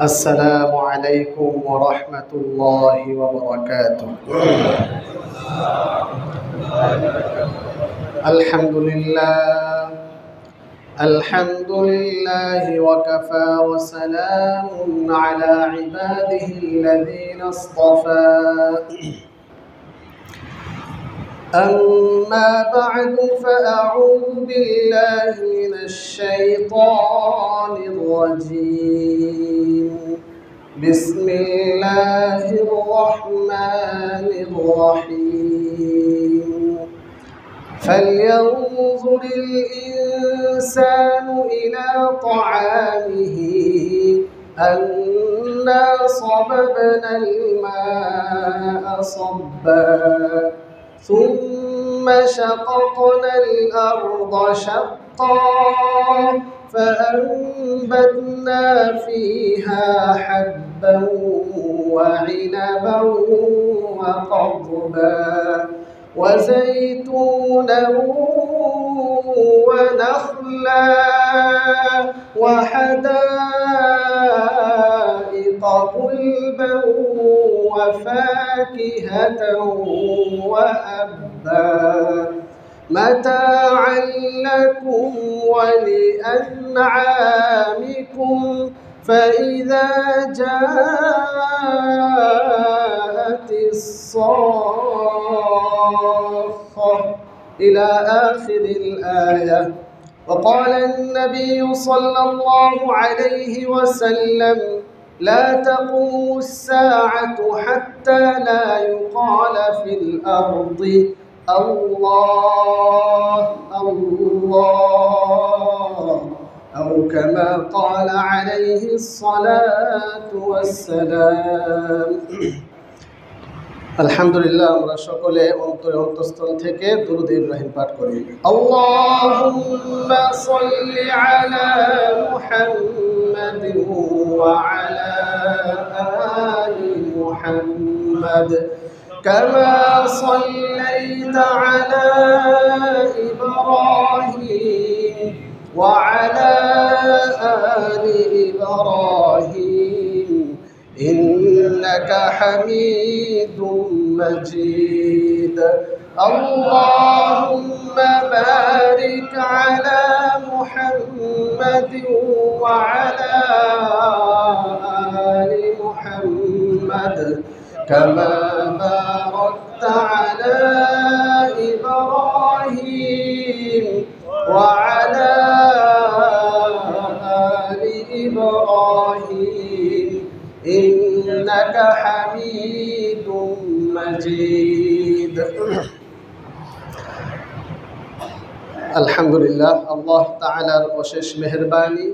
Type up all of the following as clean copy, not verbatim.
السلام عليكم ورحمة الله وبركاته. الحمد لله وكفى وسلام على عباده الذين اصطفى. أما بعد فأعوذ بالله من الشيطان الرجيم. بسم الله الرحمن الرحيم. فلينظر الإنسان إلى طعامه أنا صببنا الماء صبا ثم شققنا الأرض شقا فأنبتنا فيها حبا وعنبا وقضبا وزيتونا ونخلا وحدائق غلبا وفاكهة وأبا متاعا لكم ولأنعامكم. فإذا جاءت الصاخة إلى آخر الآية. وقال النبي صلى الله عليه وسلم: لا تقوم الساعة حتى لا يقال في الأرض الله الله، أو كما قال عليه الصلاة والسلام। আলহামদুলিল্লাহ, আমরা সকলে অন্তরে অন্তঃস্থল থেকে দুরূদ ইব্রাহিম পাঠ করি। আল্লাহুম্মা সাল্লি আলা মুহাম্মাদিন ওয়া আলা আলি মুহাম্মাদ কামা সাল্লাইতা আলা ইব্রাহিম ওয়া আলা আলি ইব্রাহিম ইন্নাকা হামিদুম مجيد. اللهم بارك على محمد وعلى آل محمد كما باركت على إبراهيم وعلى آل إبراهيم إنك حميد مجيد. আলহামদুলিল্লাহ, আল্লাহ তাআলার অশেষ মেহেরবানি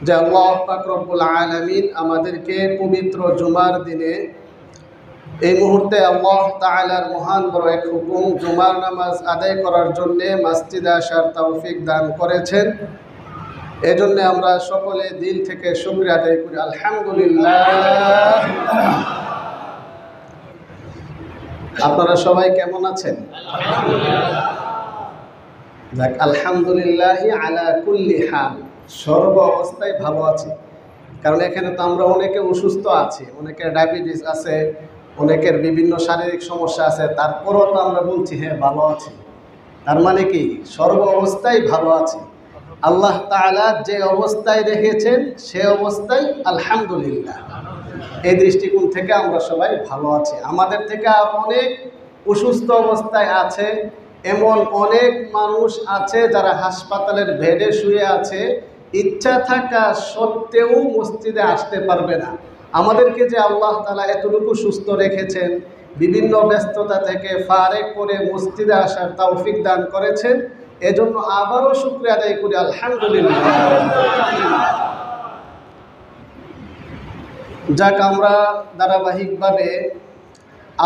যে আল্লাহ পাক রব্বুল আলামিন আমাদেরকে পবিত্র জুমার দিনে এই মুহূর্তে আল্লাহ তাআলার মহান বড় এক হুকুম জুমার নামাজ আদায় করার জন্য মসজিদে আসার তৌফিক দান করেছেন। এজন্য আমরা সকলে দিল থেকে শুকরিয়া আদায় করি। আলহামদুলিল্লাহ। আপনারা সবাই কেমন আছেন? আলহামদুলিল্লাহ আলা কুল্লি হাল, সর্ব অবস্থায় ভালো আছি। কারণ এখানে তো আমরা অনেকে অসুস্থ আছি, অনেকের ডায়াবেটিস আছে, অনেকের বিভিন্ন শারীরিক সমস্যা আছে, তারপরও তো আমরা বলছি হ্যাঁ ভালো আছি। তার মানে কি সর্ব অবস্থায় ভালো আছি। আল্লাহ তাআলা যে অবস্থায় রেখেছেন সে অবস্থায় আলহামদুলিল্লাহ। এই দৃষ্টিকোণ থেকে আমরা সবাই ভালো আছি। আমাদের থেকে আর অনেক অসুস্থ অবস্থায় আছে, এমন অনেক মানুষ আছে যারা হাসপাতালের বেডে শুয়ে আছে, ইচ্ছা থাকা সত্ত্বেও মসজিদে আসতে পারবে না। আমাদেরকে যে আল্লাহ তাআলা এতটুকু সুস্থ রেখেছেন, বিভিন্ন ব্যস্ততা থেকে ফারেক করে মসজিদে আসার তৌফিক দান করেছেন, এজন্য আবারও শুকরিয়া আদায় করি আলহামদুলিল্লাহ। যাক, আমরা ধারাবাহিকভাবে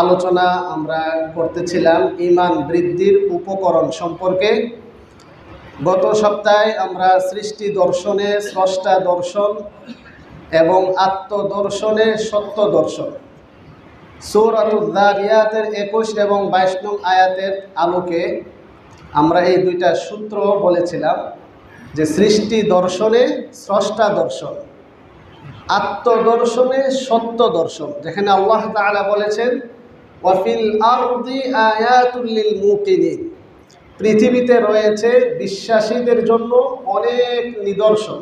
আলোচনা আমরা করতেছিলাম ঈমান বৃদ্ধির উপকরণ সম্পর্কে। গত সপ্তাহে আমরা সৃষ্টি দর্শনে স্রষ্টা দর্শন এবং আত্মদর্শনে সত্য দর্শন সূরাতুল যারিয়াতের 21 এবং 22 নং আয়াতের আলোকে আমরা এই দুইটা সূত্র বলেছিলাম যে সৃষ্টি দর্শনে স্রষ্টা দর্শন আত্মদর্শনে সত্য দর্শন, যেখানে আল্লাহ তাআলা বলেছেন ওয়াফিল আরদি আয়াতুল লিল মুকিনিন, পৃথিবীতে রয়েছে বিশ্বাসীদের জন্য অনেক নিদর্শন।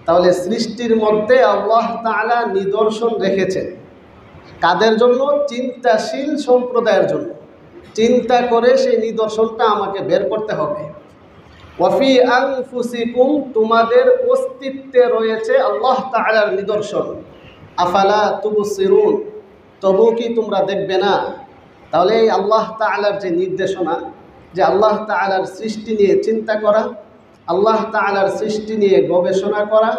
তাহলে সৃষ্টির মধ্যে আল্লাহ তাআলা নিদর্শন রেখেছেন কাদের জন্য? চিন্তাশীল সম্প্রদায়ের জন্য। চিন্তা করে সেই নিদর্শনটা আমাকে বের করতে হবে। ওয়াফি আনফুসিকুম, তোমাদের অস্তিত্বে রয়েছে আল্লাহ তাআলার নিদর্শন। আফালা তুবসিরুন, তবু কি তোমরা দেখবে না? তাহলে এই আল্লাহ তাআলার যে নির্দেশনা, যে আল্লাহ তাআলার সৃষ্টি নিয়ে চিন্তা করা, আল্লাহ তাআলার সৃষ্টি নিয়ে গবেষণা করা,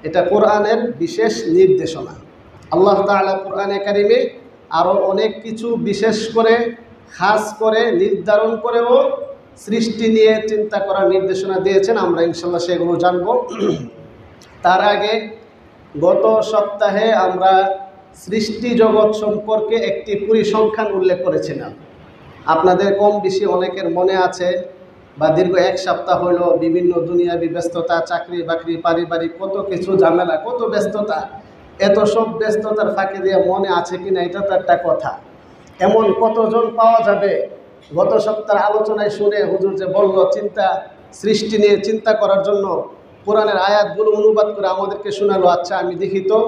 এটা কোরআনের বিশেষ নির্দেশনা। আল্লাহ তাআলা কোরআনে কারিমে আরও অনেক কিছু বিশেষ করে খাস করে নির্ধারণ করেও সৃষ্টি নিয়ে চিন্তা করার নির্দেশনা দিয়েছেন। আমরা ইনশাল্লাহ সেগুলো জানব। তার আগে গত সপ্তাহে আমরা সৃষ্টি জগৎ সম্পর্কে একটি পরিসংখ্যান উল্লেখ করেছিলাম। আপনাদের কম বেশি অনেকের মনে আছে, বা দীর্ঘ এক সপ্তাহ হইল বিভিন্ন দুনিয়াবি ব্যস্ততা, চাকরি বাকরি, পারিবারিক কত কিছু ঝামেলা, কত ব্যস্ততা, এত সব ব্যস্ততার ফাঁকে দিয়ে মনে আছে কিনা এটা তো একটা কথা। এমন কতজন পাওয়া যাবে গত সপ্তাহের আলোচনায় শুনে হুজুর যে বলল সৃষ্টি নিয়ে চিন্তা করার জন্য কোরআনের আয়াতগুলো অনুবাদ করে আমাদেরকে শোনালো। আচ্ছা আমি দেখি তো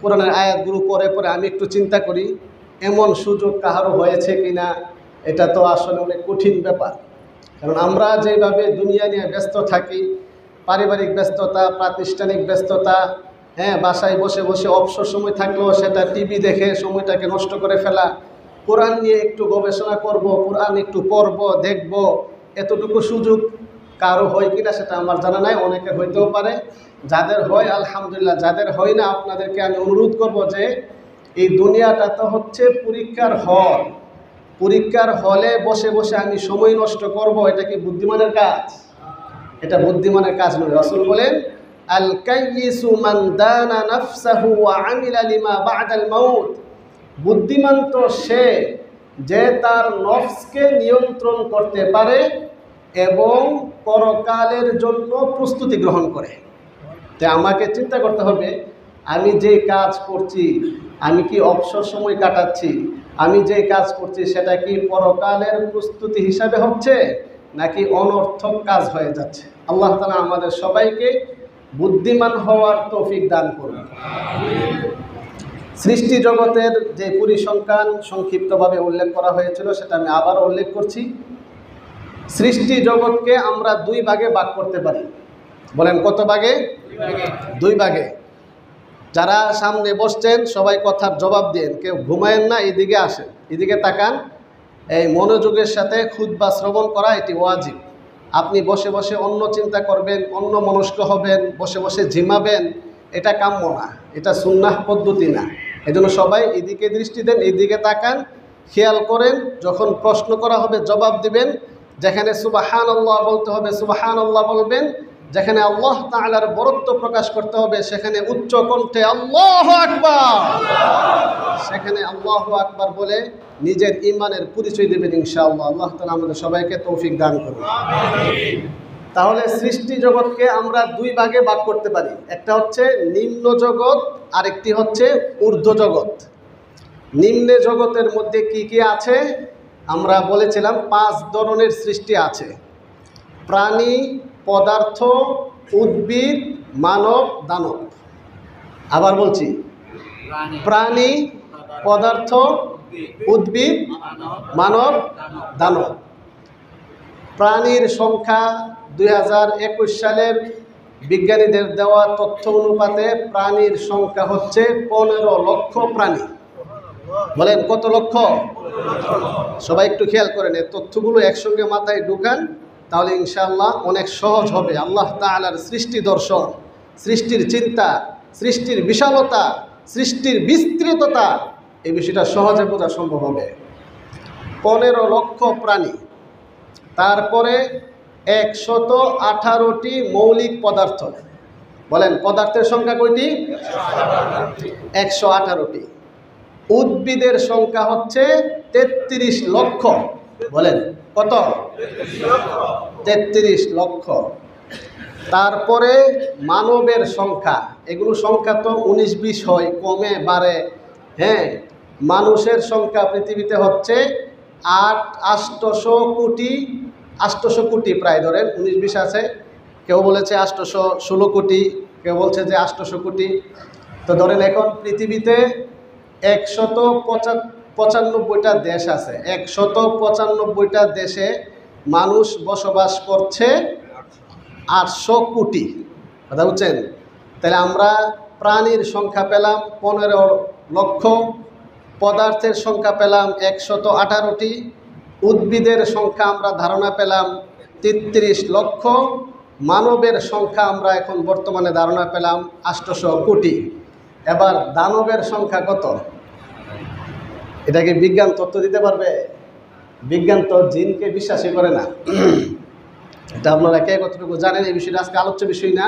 কোরআনের আয়াতগুলো পরে পরে আমি একটু চিন্তা করি, এমন সুযোগ কাহারও হয়েছে কিনা? এটা তো আসলে অনেক কঠিন ব্যাপার। কারণ আমরা যেভাবে দুনিয়া নিয়ে ব্যস্ত থাকি, পারিবারিক ব্যস্ততা, প্রাতিষ্ঠানিক ব্যস্ততা, বাসায় বসে বসে অবসর সময় থাকলেও সেটা টিভি দেখে সময়টাকে নষ্ট করে ফেলা, কোরআন নিয়ে একটু গবেষণা করব, কোরআন একটু পড়ব, দেখব, এতটুকু সুযোগ কারো হয় কিনা সেটা আমার জানা নাই। অনেকের হইতেও পারে, যাদের হয় আলহামদুলিল্লাহ, যাদের হয় না আপনাদেরকে আমি অনুরোধ করব যে এই দুনিয়াটা তো হচ্ছে পরীক্ষার হল। পরীক্ষার হলে বসে বসে আমি সময় নষ্ট করব, এটা কি বুদ্ধিমানের কাজ? এটা বুদ্ধিমানের কাজ নয়। রাসূল বলেন আল কাইয়িসু মান দানা নাফসাহু ওয়া আমিলা লিমা বা'দাল মাউত, বুদ্ধিমান তো সে যে তার নফসকে নিয়ন্ত্রণ করতে পারে এবং পরকালের জন্য প্রস্তুতি গ্রহণ করে। তাই আমাকে চিন্তা করতে হবে, আমি যে কাজ করছি, আমি কি অবসর সময় কাটাচ্ছি, আমি যে কাজ করছি সেটা কি পরকালের প্রস্তুতি হিসাবে হচ্ছে নাকি অনর্থক কাজ হয়ে যাচ্ছে? আল্লাহ তাআলা আমাদের সবাইকে বুদ্ধিমান হওয়ার তৌফিক দান করুন। সৃষ্টি জগতের যে পরিসংখ্যান সংক্ষিপ্তভাবে উল্লেখ করা হয়েছিল সেটা আমি আবার উল্লেখ করছি। সৃষ্টি জগৎকে আমরা দুই ভাগে ভাগ করতে পারি। বলেন কত ভাগে? দুই ভাগে। যারা সামনে বসছেন সবাই কথার জবাব দেন, কেউ ঘুমায়েন না, এদিকে আসেন, এদিকে তাকান। এই মনোযোগের সাথে খুতবা শ্রবণ করা এটি ওয়াজিব। আপনি বসে বসে অন্য চিন্তা করবেন, অন্য মনস্ক হবেন, বসে বসে ঝিমাবেন, এটা কাম্য না, এটা সুন্নাহ পদ্ধতি না। এজন্য সবাই এদিকে দৃষ্টি দেন, এদিকে তাকান, খেয়াল করেন। যখন প্রশ্ন করা হবে জবাব দিবেন। যেখানে সুবহানাল্লাহ বলতে হবে সুবহানাল্লাহ বলবেন, যেখানে আল্লাহ তাআলার বরত্ব প্রকাশ করতে হবে সেখানে উচ্চ কণ্ঠে আল্লাহু আকবার, সেখানে আল্লাহু আকবার বলে নিজের ঈমানের পরিচয় দেবেন ইনশাআল্লাহ। আল্লাহ তাআলা আমাদের সবাইকে তৌফিক দান করুন। তাহলে সৃষ্টি জগৎকে আমরা দুই ভাগে ভাগ করতে পারি। একটা হচ্ছে নিম্ন জগৎ, আরেকটি হচ্ছে ঊর্ধ্ব জগৎ। নিম্ন জগতের মধ্যে কি কি আছে আমরা বলেছিলাম? 5 ধরনের সৃষ্টি আছে: প্রাণী, পদার্থ, উদ্ভিদ, মানব, দানব। আবার বলছি, প্রাণী, পদার্থ, উদ্ভিদ, মানব, দানব। প্রাণীর সংখ্যা 2021 সালের বিজ্ঞানীদের দেওয়া তথ্য অনুপাতে প্রাণীর সংখ্যা হচ্ছে 15 লক্ষ প্রাণী। বলেন কত লক্ষ? সবাই একটু খেয়াল করেন, এই তথ্যগুলো একসঙ্গে মাথায় ঢুকান, তাহলে ইনশাআল্লাহ অনেক সহজ হবে আল্লাহ তাআলার সৃষ্টি দর্শন, সৃষ্টির চিন্তা, সৃষ্টির বিশালতা, সৃষ্টির বিস্তৃততা, এই বিষয়টা সহজে বোঝা সম্ভব হবে। 15 লক্ষ প্রাণী, তারপরে 118টি মৌলিক পদার্থ। বলেন পদার্থের সংখ্যা কয়টি? 118টি। উদ্ভিদের সংখ্যা হচ্ছে 33 লক্ষ। বলেন কত? 33 লক্ষ। তারপরে মানবের সংখ্যা, এগুলো সংখ্যা তো 19-20 হয়, কমে বাড়ে। হ্যাঁ, মানুষের সংখ্যা পৃথিবীতে হচ্ছে 800 কোটি প্রায়, ধরেন 19-20 আছে, কেউ বলেছে 816 কোটি, কেউ বলছে যে 800 কোটি। তো ধরেন এখন পৃথিবীতে 195টা দেশ আছে, 195টা দেশে মানুষ বসবাস করছে 800 কোটি। কথা বুঝছেন? তাহলে আমরা প্রাণীর সংখ্যা পেলাম 15 লক্ষ, পদার্থের সংখ্যা পেলাম 118টি, উদ্ভিদের সংখ্যা আমরা ধারণা পেলাম 33 লক্ষ, মানবের সংখ্যা আমরা এখন বর্তমানে ধারণা পেলাম 800 কোটি। এবার দানবের সংখ্যা কত? এটাকে বিজ্ঞান তথ্য দিতে পারবে? বিজ্ঞান তো জিনকে বিশ্বাসই করে না। এটা আপনারা কে কতটুকু জানেন এই বিষয়টা আজকে আলোচ্য বিষয় না।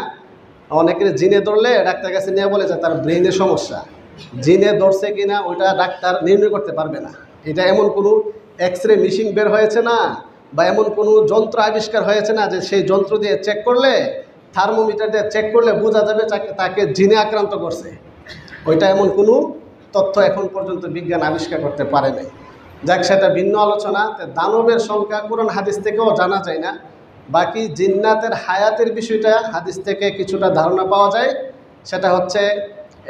অনেকের জিনে ধরলে ডাক্তার কাছে নিয়ে বলে যে তার ব্রেইনের সমস্যা, জিনে ধরছে কিনা ওইটা ডাক্তার নির্ণয় করতে পারবে না। এটা এমন কোনো এক্স রে মেশিন বের হয়েছে না, বা এমন কোনো যন্ত্র আবিষ্কার হয়েছে না যে সেই যন্ত্র দিয়ে চেক করলে, থার্মোমিটার দিয়ে চেক করলে বোঝা যাবে তাকে জিনে আক্রান্ত করছে। ওইটা এমন কোনো তথ্য এখন পর্যন্ত বিজ্ঞান আবিষ্কার করতে পারে নাই। যাক, সেটা ভিন্ন আলোচনা। দানবের সংখ্যা কোরআন হাদিস থেকেও জানা যায় না। বাকি জিন্নাতের হায়াতের বিষয়টা হাদিস থেকে কিছুটা ধারণা পাওয়া যায়। সেটা হচ্ছে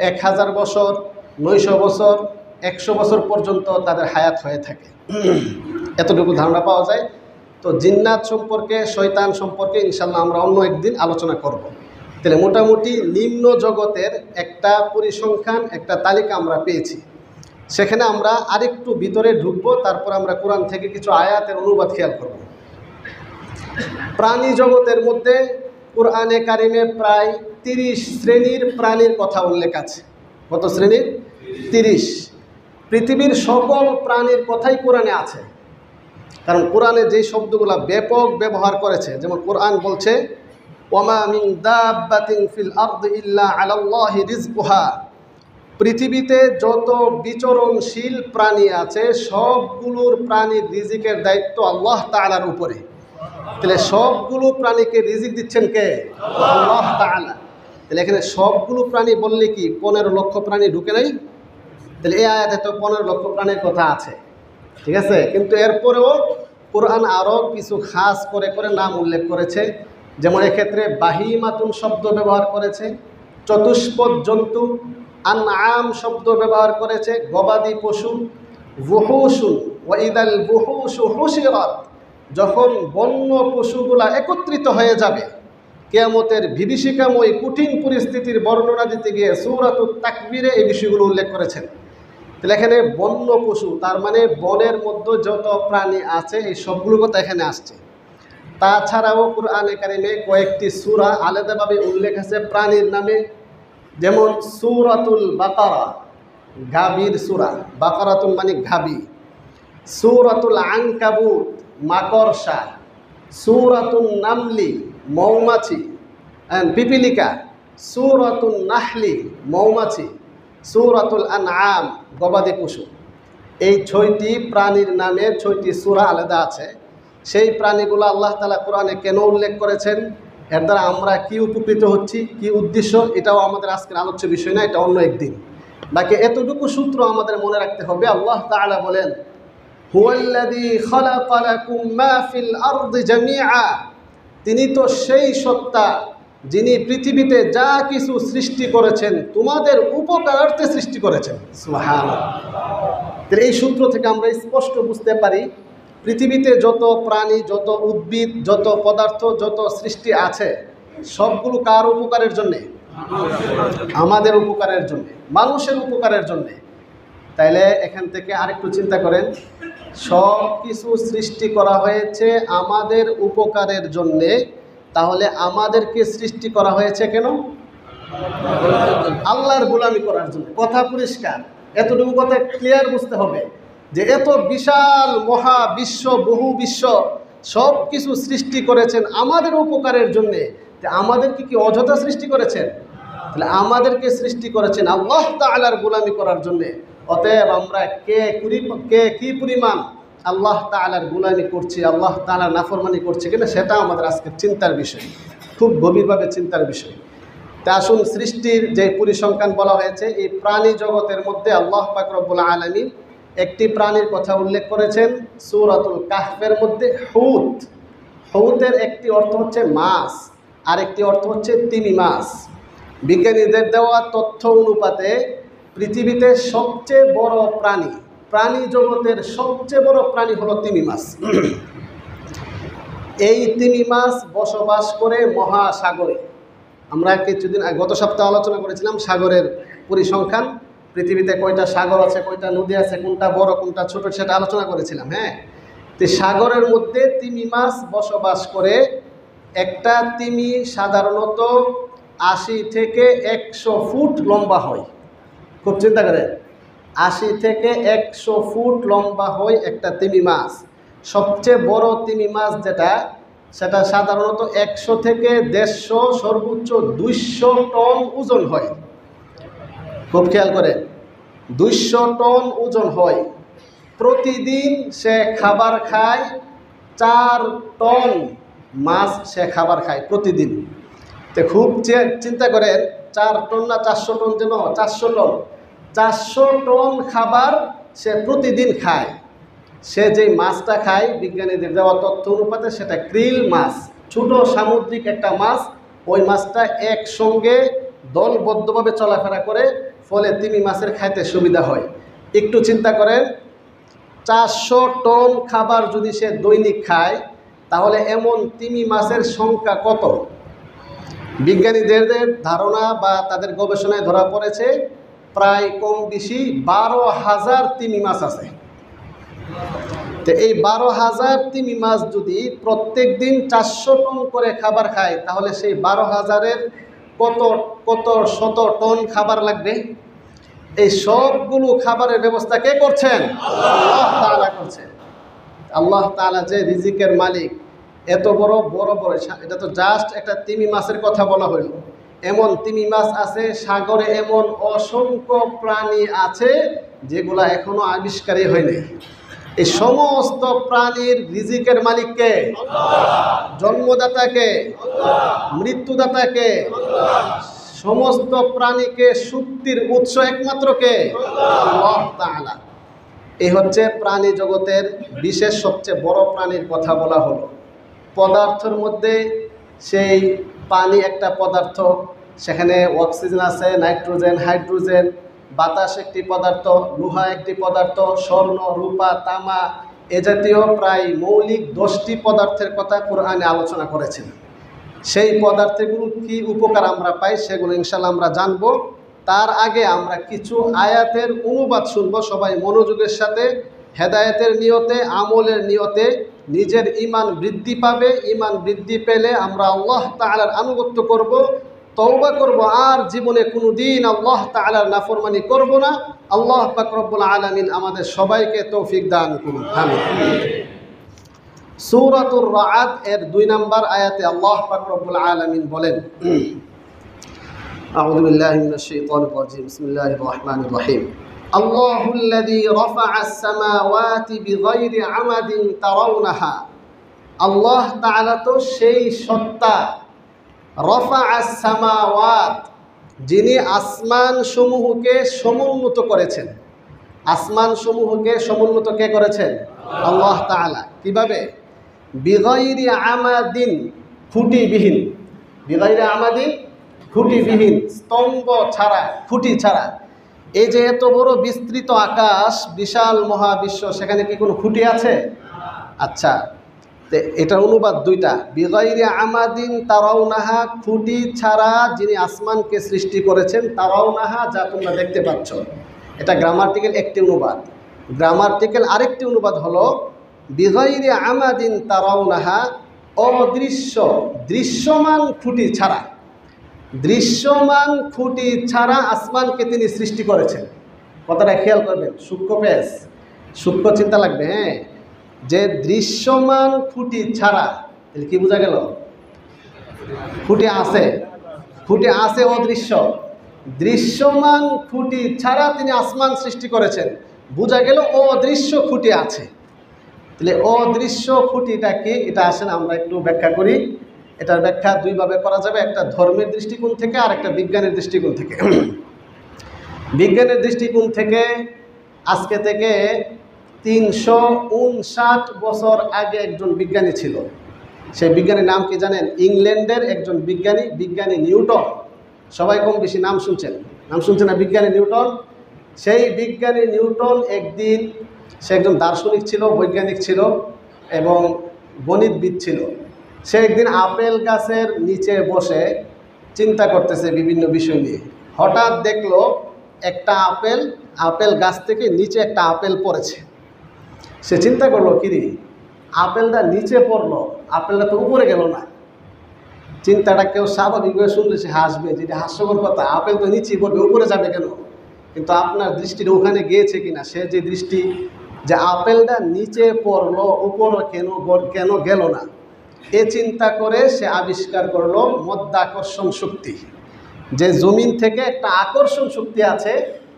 1000 বছর, 900 বছর, 100 বছর পর্যন্ত তাদের হায়াত হয়ে থাকে, এতটুকু ধারণা পাওয়া যায়। তো জিন্নাত সম্পর্কে, শয়তান সম্পর্কে ইনশাল্লাহ আমরা অন্য একদিন আলোচনা করব। তাহলে মোটামুটি নিম্ন জগতের একটা পরিসংখ্যান, একটা তালিকা আমরা পেয়েছি। সেখানে আমরা আরেকটু ভিতরে ঢুকবো, তারপর আমরা কোরআন থেকে কিছু আয়াতের অনুবাদ খেয়াল করব। প্রাণী জগতের মধ্যে কোরআনে কারিমে প্রায় 30 শ্রেণীর প্রাণীর কথা উল্লেখ আছে। কত শ্রেণীর? 30। পৃথিবীর সকল প্রাণীর কথাই কোরআনে আছে, কারণ কোরআনে যেই শব্দগুলো ব্যাপক ব্যবহার করেছে, যেমন কোরআন বলছে ওয়ামা মিন দাব্বাতিন ফিল আরদি ইল্লা আলাল্লাহি রিজকুহা, পৃথিবীতে যত বিচরণশীল প্রাণী আছে সবগুলোর প্রাণীর রিজিকের দায়িত্ব আল্লাহ তাআলার উপরে। তাহলে সবগুলো প্রাণীকে রিজিক দিচ্ছেন কে? আল্লাহ তাআলা। তাহলে এখানে সবগুলো প্রাণী বললে কি 15 লক্ষ প্রাণী ঢুকে নাই? তাহলে এই আয়াতে তো 15 লক্ষ প্রাণীর কথা আছে, ঠিক আছে। কিন্তু এরপরেও কোরআন আরও কিছু খাস করে করে নাম উল্লেখ করেছে। যেমন এক্ষেত্রে বাহিমাতুন শব্দ ব্যবহার করেছে, চতুষ্পদ জন্তু, আনআম শব্দ ব্যবহার করেছে, গবাদি পশু, বুহুশুন ওয়া ইদাল বুহুশু হুশিরাত, যখন বন্য পশুগুলা একত্রিত হয়ে যাবে, কিয়ামতের বিভীষিকাময় কঠিন পরিস্থিতির বর্ণনা দিতে গিয়ে সূরাতুত তাকবীরে এই বিষয়গুলো উল্লেখ করেছেন। তাহলে এখানে বন্য পশু, তার মানে বনের মধ্যে যত প্রাণী আছে এই সবগুলো কথা এখানে আসছে। তাছাড়াও কোরআনে কারিমে কয়েকটি সূরা আলাদাভাবে উল্লেখ আছে প্রাণীর নামে। যেমন সূরাতুল বাকারা, গাভীর সূরা, বাকারাতুন মানে গাভী। সূরাতুল আনকাবুত, মাকড়সা। সূরাতুন নামলি, মৌমাছি পিপিলিকা। সূরাতুন নাহলি, মৌমাছি। সূরাতুল আনআম, গবাদি পশু। এই 6টি প্রাণীর নামে 6টি সূরা আলাদা আছে। সেই প্রাণীগুলো আল্লাহ তাআলা কোরআনে কেন উল্লেখ করেছেন, এর দ্বারা আমরা কি উপকৃত হচ্ছি, কি উদ্দেশ্য, এটাও আমাদের আজকের আলোচ্য বিষয় না, এটা অন্য একদিন। বাকি এতটুকু সূত্র আমাদের মনে রাখতে হবে। আল্লাহ তাআলা বলেন হুয়াল্লাযী খালাকা লাকুম মা ফিল আরদি জামিআ, তিনি তো সেই সত্তা যিনি পৃথিবীতে যা কিছু সৃষ্টি করেছেন তোমাদের উপকারার্থে সৃষ্টি করেছেন। সুবহানাল্লাহ। তাহলে এই সূত্র থেকে আমরা স্পষ্ট বুঝতে পারি পৃথিবীতে যত প্রাণী, যত উদ্ভিদ, যত পদার্থ, যত সৃষ্টি আছে সবগুলো কার উপকারের জন্যে? আমাদের উপকারের জন্যে, মানুষের উপকারের জন্যে। তাইলে এখান থেকে আরেকটু চিন্তা করেন, সব কিছু সৃষ্টি করা হয়েছে আমাদের উপকারের জন্যে, তাহলে আমাদেরকে সৃষ্টি করা হয়েছে কেন? আল্লাহর গোলামি করার জন্য। কথা পরিষ্কার, এতটুকু কথা ক্লিয়ার বুঝতে হবে যে এত বিশাল মহাবিশ্ব, বহু বিশ্ব সব কিছু সৃষ্টি করেছেন আমাদের উপকারের জন্যে। আমাদেরকে কি অযথা সৃষ্টি করেছেন? তাহলে আমাদেরকে সৃষ্টি করেছেন আল্লাহ তাআলার গোলামি করার জন্যে। অতএব আমরা কে কি পরিমাণ আল্লাহ তাআলার গোলামি করছি, আল্লাহ তাআলার নাফরমানি করছি কিনা, সেটা আমাদের আজকের চিন্তার বিষয়। খুব গভীরভাবে চিন্তার বিষয়। তা আসুন, সৃষ্টির যে পরিসংখ্যান বলা হয়েছে, এই প্রাণী জগতের মধ্যে আল্লাহ পাক রব্বুল আলামিন একটি প্রাণীর কথা উল্লেখ করেছেন সূরাতুল কাহফের মধ্যে, হুত। হুতের একটি অর্থ হচ্ছে মাছ, আর একটি অর্থ হচ্ছে তিমি মাছ। বিজ্ঞানীদের দেওয়া তথ্য অনুপাতে পৃথিবীতে সবচেয়ে বড় প্রাণী জগতের সবচেয়ে বড় প্রাণী হলো তিমি মাছ। এই তিমি মাছ বসবাস করে মহাসাগরে। আমরা কিছুদিন গত সপ্তাহে আলোচনা করেছিলাম সাগরের পরিসংখ্যান, পৃথিবীতে কয়টা সাগর আছে, কয়টা নদী আছে, কোনটা বড় কোনটা ছোট, সেটা আলোচনা করেছিলাম। হ্যাঁ, তো সাগরের মধ্যে তিমি মাছ বসবাস করে। একটা তিমি সাধারণত 80 থেকে 100 ফুট লম্বা হয়। খুব চিন্তা করেন, 80 থেকে 100 ফুট লম্বা হয় একটা তিমি মাছ। সবচেয়ে বড় তিমি মাছ যেটা, সেটা সাধারণত 100 থেকে 150, সর্বোচ্চ 200 টন ওজন হয়। খুব খেয়াল করেন, 200 টন ওজন হয়। প্রতিদিন সে খাবার খায় 4 টন মাছ, সে খাবার খায় প্রতিদিন। তো খুব চিন্তা করেন, 4 টন না 400 টন, যেন 400 টন, 400 টন খাবার সে প্রতিদিন খায়। সে যে মাছটা খায়, বিজ্ঞানীদের দেওয়া তথ্য অনুপাতে সেটা ক্রিল মাছ, ছোট সামুদ্রিক একটা মাছ। ওই মাছটা একসঙ্গে দলবদ্ধভাবে চলাফেরা করে, ফলে তিমি মাছের খাইতে সুবিধা হয়। একটু চিন্তা করেন, 400 টন খাবার যদি সে দৈনিক খায়, তাহলে এমন তিমি মাছের সংখ্যা কত? বিজ্ঞানীদের ধারণা বা তাদের গবেষণায় ধরা পড়েছে প্রায় কম বেশি 12,000 তিমি মাছ আছে। তো এই 12,000 তিমি মাছ যদি প্রত্যেক দিন 400 টন করে খাবার খায়, তাহলে সেই 12,000-এর কত শত টন খাবার লাগবে। এই সবগুলো খাবারের ব্যবস্থা কে করছেন? আল্লাহ তাআলা করছেন। আল্লাহ তাআলা যে রিজিকের মালিক, এত বড় বড়, এটা তো জাস্ট একটা তিমি মাছের কথা বলা হইল। এমন তিমি মাছ আছে সাগরে, এমন অসংখ্য প্রাণী আছে যেগুলা এখনো আবিষ্কারই হয়নি। এই সমস্ত প্রাণীর রিজিকের মালিককে? জন্মদাতাকে? মৃত্যুদাতাকে? সমস্ত প্রাণীকে শক্তির উৎস একমাত্র কে? আল্লাহ তাআলা। এই হচ্ছে প্রাণী জগতের বিশেষ সবচেয়ে বড় প্রাণীর কথা বলা হলো। পদার্থের মধ্যে সেই পানি একটা পদার্থ, সেখানে অক্সিজেন আছে, নাইট্রোজেন, হাইড্রোজেন, বাতাস একটি পদার্থ, লোহা একটি পদার্থ, স্বর্ণ, রূপা, তামা, এ জাতীয় প্রায় মৌলিক 10টি পদার্থের কথা কোরআনে আলোচনা করেছেন। সেই পদার্থগুলো কি উপকার আমরা পাই, সেগুলো ইনশাল্লাহ আমরা জানব। তার আগে আমরা কিছু আয়াতের অনুবাদ শুনব। সবাই মনোযোগের সাথে, হেদায়েতের নিয়তে, আমলের নিয়তে। নিজের ঈমান বৃদ্ধি পাবে। ঈমান বৃদ্ধি পেলে আমরা আল্লাহ তাআলার আনুগত্য করব, তওবা করব, আর জীবনে কোনো দিন আল্লাহ তাআলার নাফরমানি করব না। আল্লাহ পাক রব্বুল আলামিন আমাদের সবাইকে তৌফিক দান করুন, আমিন। সূরাতুর রা'দ এর 2 নম্বর আয়াতে আল্লাহ পাক রব্বুল আলামিন বলেন, আউযু বিল্লাহি মিনাশ শাইতানির রাজীম, বিসমিল্লাহির রহমানির রহিম। আল্লাহুল্লাযী রাফা'আস সামাওয়াতি বিগাইরি আমাদিন তারাউনাহা। আল্লাহ তাআলা তো সেই সত্তা, রাফা'আস সামাওয়াত, যিনি আসমান সমূহকে সমুন্নত করেছেন। আসমান সমূহকে সমুন্নত কে করেছেন? আল্লাহ তাআলা। কিভাবে? বিগাইরি আমাদিন, খুঁটিবিহীন। বিগাইরি আমাদিন, খুঁটিবিহীন, স্তম্ভ ছাড়া, খুঁটি ছাড়া। এই যে এত বড় বিস্তৃত আকাশ, বিশাল মহাবিশ্ব, সেখানে কি কোনো খুঁটি আছে? আচ্ছা, তো এটার অনুবাদ 2টা। বিগাইরি আমাদিন তারাউনাহা, খুঁটি ছাড়া যিনি আসমানকে সৃষ্টি করেছেন। তারাউনাহা, যা তোমরা দেখতে পাচ্ছ। এটা গ্রামাটিক্যাল একটি অনুবাদ। গ্রামাটিক্যাল আরেকটি অনুবাদ হলো বিগাইরি আমাদিন তারাউনাহা, অদৃশ্য, দৃশ্যমান খুঁটি ছাড়া। দৃশ্যমান খুঁটি ছাড়া আসমানকে তিনি সৃষ্টি করেছেন। কথাটা খেয়াল করবেন, সূক্ষ্ম পেশ, সূক্ষ্ম চিন্তা লাগবে। হ্যাঁ, যে দৃশ্যমান খুঁটি ছাড়া, তাহলে কি বোঝা গেল? খুঁটি আছে, খুঁটি আছে, অদৃশ্য। দৃশ্যমান খুঁটি ছাড়া তিনি আসমান সৃষ্টি করেছেন, বোঝা গেল অদৃশ্য খুঁটি আছে। তাহলে অদৃশ্য খুঁটিটা কি, এটা আসেন আমরা একটু ব্যাখ্যা করি। এটার ব্যাখ্যা দুইভাবে করা যাবে, একটা ধর্মের দৃষ্টিকোণ থেকে আর একটা বিজ্ঞানের দৃষ্টিকোণ থেকে। বিজ্ঞানের দৃষ্টিকোণ থেকে আজকে থেকে 359 বছর আগে একজন বিজ্ঞানী ছিল। সেই বিজ্ঞানীর নাম কি জানেন? ইংল্যান্ডের একজন বিজ্ঞানী নিউটন। সবাই কম বেশি নাম শুনছেন না বিজ্ঞানী নিউটন? সেই বিজ্ঞানী নিউটন একদিন, সে একজন দার্শনিক ছিল, বৈজ্ঞানিক ছিল এবং গণিতবিদ ছিল। সে একদিন আপেল গাছের নিচে বসে চিন্তা করতেছে বিভিন্ন বিষয় নিয়ে। হঠাৎ দেখলো একটা আপেল গাছ থেকে নিচে একটা আপেল পড়েছে। সে চিন্তা করলো, কিরে আপেলটা নিচে পড়লো, আপেলটা তো উপরে গেল না। চিন্তাটা কেউ স্বাভাবিকভাবে শুনলে সে হাসবে, যেটা হাস্যকর কথা, আপেল তো নিচে পড়বে, উপরে যাবে কেন? কিন্তু আপনার দৃষ্টিটা ওখানে গিয়েছে কিনা, সে যে দৃষ্টি যে আপেলটা নিচে পড়লো, উপরে কেন গেল না, এ চিন্তা করে সে আবিষ্কার করলো মধ্যাকর্ষণ শক্তি। যে জমিন থেকে একটা আকর্ষণ শক্তি আছে,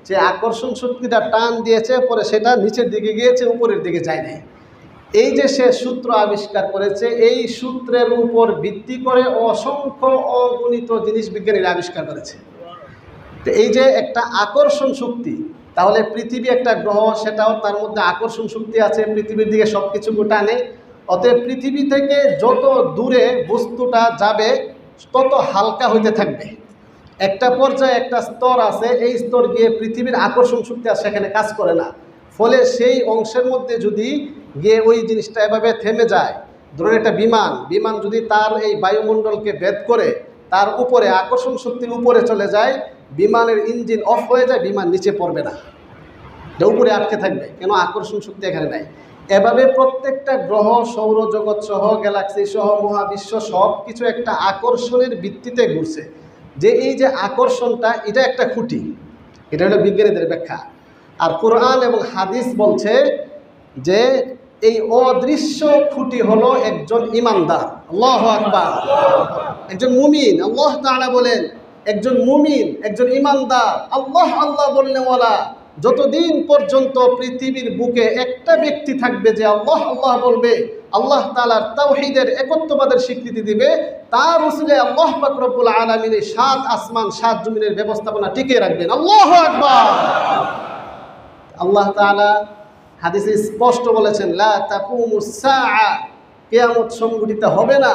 যে আকর্ষণ শক্তিটা টান দিয়েছে, পরে সেটা নিচের দিকে গিয়েছে, উপরের দিকে যায় নাই। এই যে সে সূত্র আবিষ্কার করেছে, এই সূত্রের উপর ভিত্তি করে অসংখ্য অগণিত জিনিস বিজ্ঞানীরা আবিষ্কার করেছে। তো এই যে একটা আকর্ষণ শক্তি, তাহলে পৃথিবী একটা গ্রহ, সেটাও তার মধ্যে আকর্ষণ শক্তি আছে, পৃথিবীর দিকে সব কিছু টানে। অতএব পৃথিবী থেকে যত দূরে বস্তুটা যাবে তত হালকা হইতে থাকবে। একটা পর্যায়ে একটা স্তর আছে, এই স্তর গিয়ে পৃথিবীর আকর্ষণ শক্তি আর সেখানে কাজ করে না। ফলে সেই অংশের মধ্যে যদি গিয়ে ওই জিনিসটা এভাবে থেমে যায়, ধরুন একটা বিমান যদি তার এই বায়ুমণ্ডলকে ভেদ করে তার উপরে আকর্ষণ শক্তির উপরে চলে যায়, বিমানের ইঞ্জিন অফ হয়ে যায়, বিমান নিচে পড়বে না, উপরে আটকে থাকবে। কেন? আকর্ষণ শক্তি এখানে নাই। এভাবে প্রত্যেকটা গ্রহ, সৌরজগৎ সহ, গ্যালাক্সি সহ, মহাবিশ্ব সব কিছু একটা আকর্ষণের ভিত্তিতে ঘুরছে। যে এই যে আকর্ষণটা, এটা একটা খুঁটি। এটা হলো বিজ্ঞানীদের ব্যাখ্যা। আর কোরআন এবং হাদিস বলছে যে এই অদৃশ্য খুঁটি হলো একজন ইমানদার। আল্লাহু আকবার। একজন মুমিন। আল্লাহ তাআলা বলেন একজন মুমিন, একজন ইমানদার, আল্লাহ আল্লাহ বলনেওয়ালা, যতদিন পর্যন্ত পৃথিবীর বুকে একটা ব্যক্তি থাকবে যে আল্লাহ আল্লাহ বলবে, আল্লাহ তাআলার তাওহীদের একত্ববাদের স্বীকৃতি দিবে, তার উসিলে আল্লাহ পাক রব্বুল আলামিন 7 আসমান 7 জমিনের ব্যবস্থাপনা টিকিয়ে রাখবেন। আল্লাহু আকবার। আল্লাহ তাআলা হাদিসে স্পষ্ট বলেছেন, লা তাকুমুস সাআ, কিয়ামত সংঘটিত হবে না,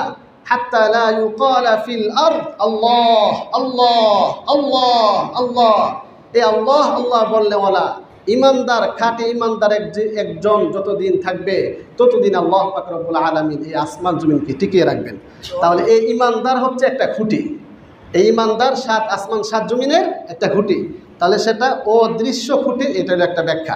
হাত্তা লা ইউকালা ফিল আরদ আল্লাহ আল্লাহ আল্লাহ আল্লাহ। এই আল্লাহ আল্লাহ বললেওয়ালা ইমানদার, খাঁটি ইমানদার একজন যতদিন থাকবে ততদিন আল্লাহ পাক রব্বুল আলামিন এই আসমান জমিনকে টিকিয়ে রাখবেন। তাহলে এই ইমানদার হচ্ছে একটা খুঁটি। এই ইমানদার 7 আসমান 7 জমিনের একটা খুঁটি। তাহলে সেটা অদৃশ্য খুঁটি, এটার একটা ব্যাখ্যা।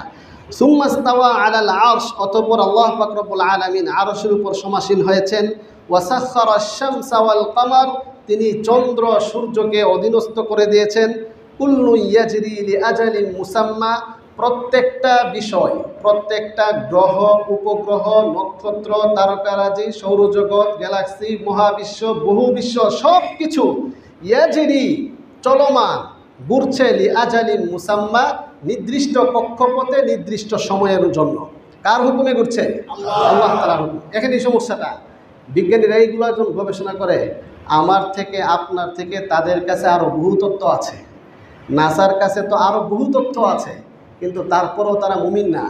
সুম্মা ইস্তাওয়া আলাল আরশ, অতঃপর আল্লাহ পাক রব্বুল আলামিন আরশের উপর সমাসীন হয়েছেন। ওয়া সাখখারা আশ-শামসা ওয়াল কমার, তিনি চন্দ্র সূর্যকে অধীনস্থ করে দিয়েছেন। কুল্লু ইয়াজরি লিআজালিন মুসাম্মা, প্রত্যেকটা বিষয়, প্রত্যেকটা গ্রহ, উপগ্রহ, নক্ষত্র, তারকারাজি, সৌরজগৎ, গ্যালাক্সি, মহাবিশ্ব, বহুবিশ্ব সব কিছু ইয়াজরি চলমান, ঘুরছে লিআজালিন মুসাম্মা, নির্দিষ্ট কক্ষপথে নির্দিষ্ট সময়ের জন্য। কার হুকুমে ঘুরছে? আল্লাহ তাআলার হুকুম। এখানেই সমস্যাটা। বিজ্ঞানীরা এইগুলো যখন গবেষণা করে, আমার থেকে আপনার থেকে তাদের কাছে আরও বহু তথ্য আছে, নাসার কাছে তো আরও বহু তথ্য আছে, কিন্তু তারপরেও তারা মুমিন না।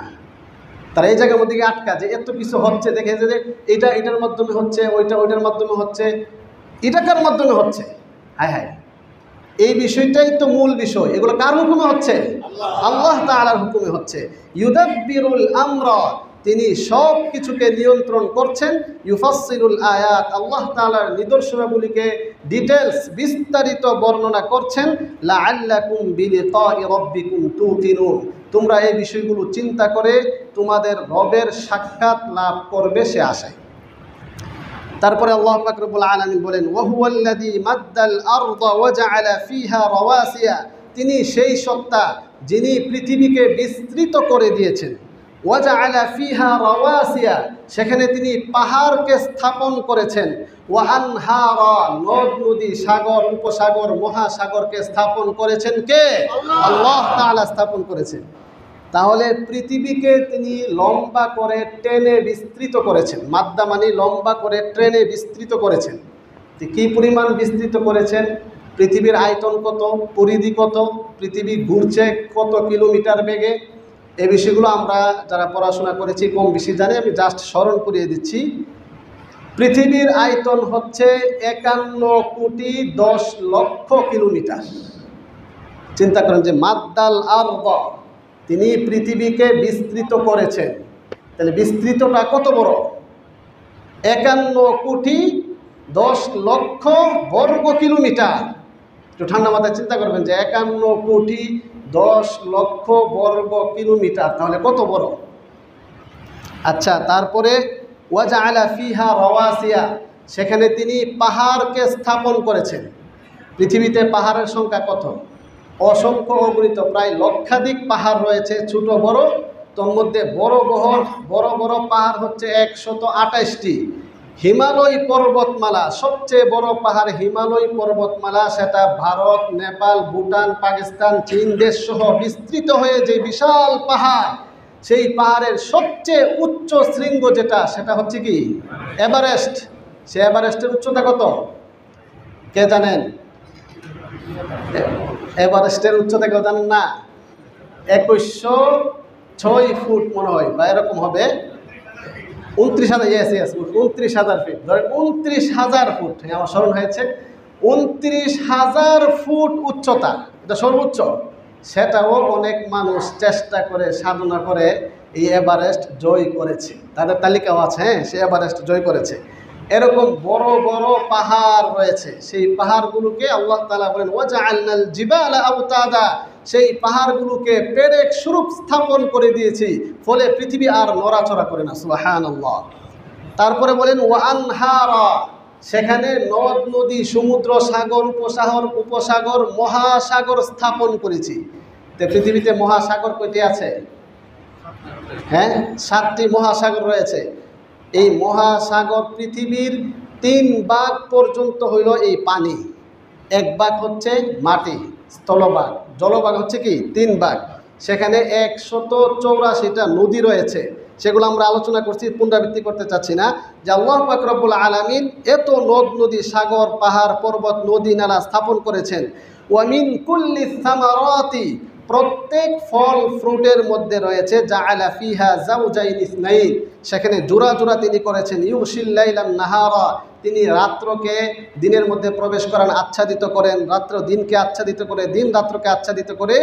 তারা এই জায়গার মধ্যে আটকা, যে এত কিছু হচ্ছে, দেখে যে এটার মাধ্যমে হচ্ছে, ওইটার মাধ্যমে হচ্ছে, এটা কার মাধ্যমে হচ্ছে? হায় হায়, এই বিষয়টাই তো মূল বিষয়। এগুলো কার হুকুমে হচ্ছে? আল্লাহ তাআলার হুকুমে হচ্ছে। ইউদাব্বিরুল আমরা, তিনি সব কিছুকে নিয়ন্ত্রণ করছেন। ইউফাসসিলুল আয়াত, আল্লাহ তাআলার নিদর্শনাগুলিকে ডিটেলস বিস্তারিত বর্ণনা করছেন। লাআল্লাকুম বিলিকাই রাব্বিকুম তুকিনুন, তোমরা এই বিষয়গুলো চিন্তা করে তোমাদের রবের সাক্ষাৎ লাভ করবে সে আশায়। তারপরে আল্লাহ পাক রব্বুল আলামিন বলেন, ওয়া হুয়াল্লাযী মাদ্দাল আরদা ওয়া জাআলা ফিহা রাওয়াসিয়া, তিনি সেই সত্তা যিনি পৃথিবীকে বিস্তৃত করে দিয়েছেন। ওয়া জাআলা ফিহা রাওয়াসিয়া, সেখানে তিনি পাহাড়কে স্থাপন করেছেন। ওয়া আনহারা, নদ নদী, সাগর, উপসাগর, মহাসাগরকে স্থাপন করেছেন কে? আল্লাহ তাআলা স্থাপন করেছেন। তাহলে পৃথিবীকে তিনি লম্বা করে টেনে বিস্তৃত করেছেন। মাদ্দা মানে লম্বা করে টেনে বিস্তৃত করেছেন। যে কী পরিমাণ বিস্তৃত করেছেন, পৃথিবীর আয়তন কত, পরিধি কত, পৃথিবী ঘুরছে কত কিলোমিটার বেগে। এই বিষয়গুলো আমরা যারা পড়াশোনা করেছি কম বেশি জানি। আমি জাস্ট স্মরণ করিয়ে দিচ্ছি। পৃথিবীর আয়তন হচ্ছে 51,10,00,000 কিলোমিটার। চিন্তা করেন যে মাদ্দাল আরদ, তিনি পৃথিবীকে বিস্তৃত করেছেন, তাহলে বিস্তৃতটা কত বড়? 51,10,00,000 বর্গ কিলোমিটার। একটু ঠান্ডা মাথায় চিন্তা করবেন যে 51,10,00,000 বর্গ কিলোমিটার, তাহলে কত বড়? আচ্ছা, তারপরে ওয়াজআলা ফিহা রাওয়াসিয়া, সেখানে তিনি পাহাড়কে স্থাপন করেছেন। পৃথিবীতে পাহাড়ের সংখ্যা কত? অসংখ্য অগণিত, প্রায় লক্ষাধিক পাহাড় রয়েছে, ছোট বড়। তোর মধ্যে বড় বড় পাহাড় হচ্ছে 128টি। হিমালয় পর্বতমালা, সবচেয়ে বড় পাহাড় হিমালয় পর্বতমালা, সেটা ভারত, নেপাল, ভুটান, পাকিস্তান, চীন দেশ সহ বিস্তৃত হয়ে যে বিশাল পাহাড়, সেই পাহাড়ের সবচেয়ে উচ্চ শৃঙ্গ যেটা, সেটা হচ্ছে কি? এভারেস্ট। সে এভারেস্টের উচ্চতা কত কে জানেন? এভারেস্টের উচ্চতা কেউ জানেন না? 2106 ফুট মনে হয়, বা এরকম হবে। 29,000, 29,000 ফিট, ধরেন 29,000 ফুট। আমার স্মরণ হয়েছে, 29,000 ফুট উচ্চতা, এটা সর্বোচ্চ। সেটাও অনেক মানুষ চেষ্টা করে, সাধনা করে এই এভারেস্ট জয় করেছে। তাদের তালিকাও আছে, হ্যাঁ, সে এভারেস্ট জয় করেছে। এরকম বড় বড় পাহাড় রয়েছে। সেই পাহাড়গুলোকে আল্লাহ তাআলা বলেন ওয়াজআলনাল জিবালা আওতাদা, সেই পাহাড়গুলোকে পেরেক স্বরূপ স্থাপন করে দিয়েছি, ফলে পৃথিবী আর নড়াচড়া করে না। সুবহানাল্লাহ। তারপরে বলেন ওয়া আনহারা, সেখানে নদ নদী, সমুদ্র, সাগর, উপসাগর, মহাসাগর স্থাপন করেছি। তো পৃথিবীতে মহাসাগর কয়টি আছে? হ্যাঁ, 7টি মহাসাগর রয়েছে। এই মহাসাগর পৃথিবীর 3 ভাগ পর্যন্ত হইল এই পানি, 1 ভাগ হচ্ছে মাটি, স্থলভাগ, জলভাগ হচ্ছে কি 3 ভাগ। সেখানে 184টা নদী রয়েছে, সেগুলো আমরা আলোচনা করছি, পুনরাবৃত্তি করতে চাচ্ছি না। যে আল্লাহ পাক রব্বুল আলামিন এত নদ নদী, সাগর, পাহাড়, পর্বত, নদী নালা স্থাপন করেছেন। ওয়া মিন কুল্লি সামারাতি, প্রত্যেক ফল ফ্রুটের মধ্যে রয়েছে জাআলা ফিহা যাওজাইন ইসনাইন, সেখানে জোড়া জোড়া তিনি করেছেন। ইউশিল লাইলান নাহারা, তিনি রাত্রকে দিনের মধ্যে প্রবেশ করান, আচ্ছাদিত করেন, রাত্র দিনকে আচ্ছাদিত করে, দিন রাত্রকে আচ্ছাদিত করে।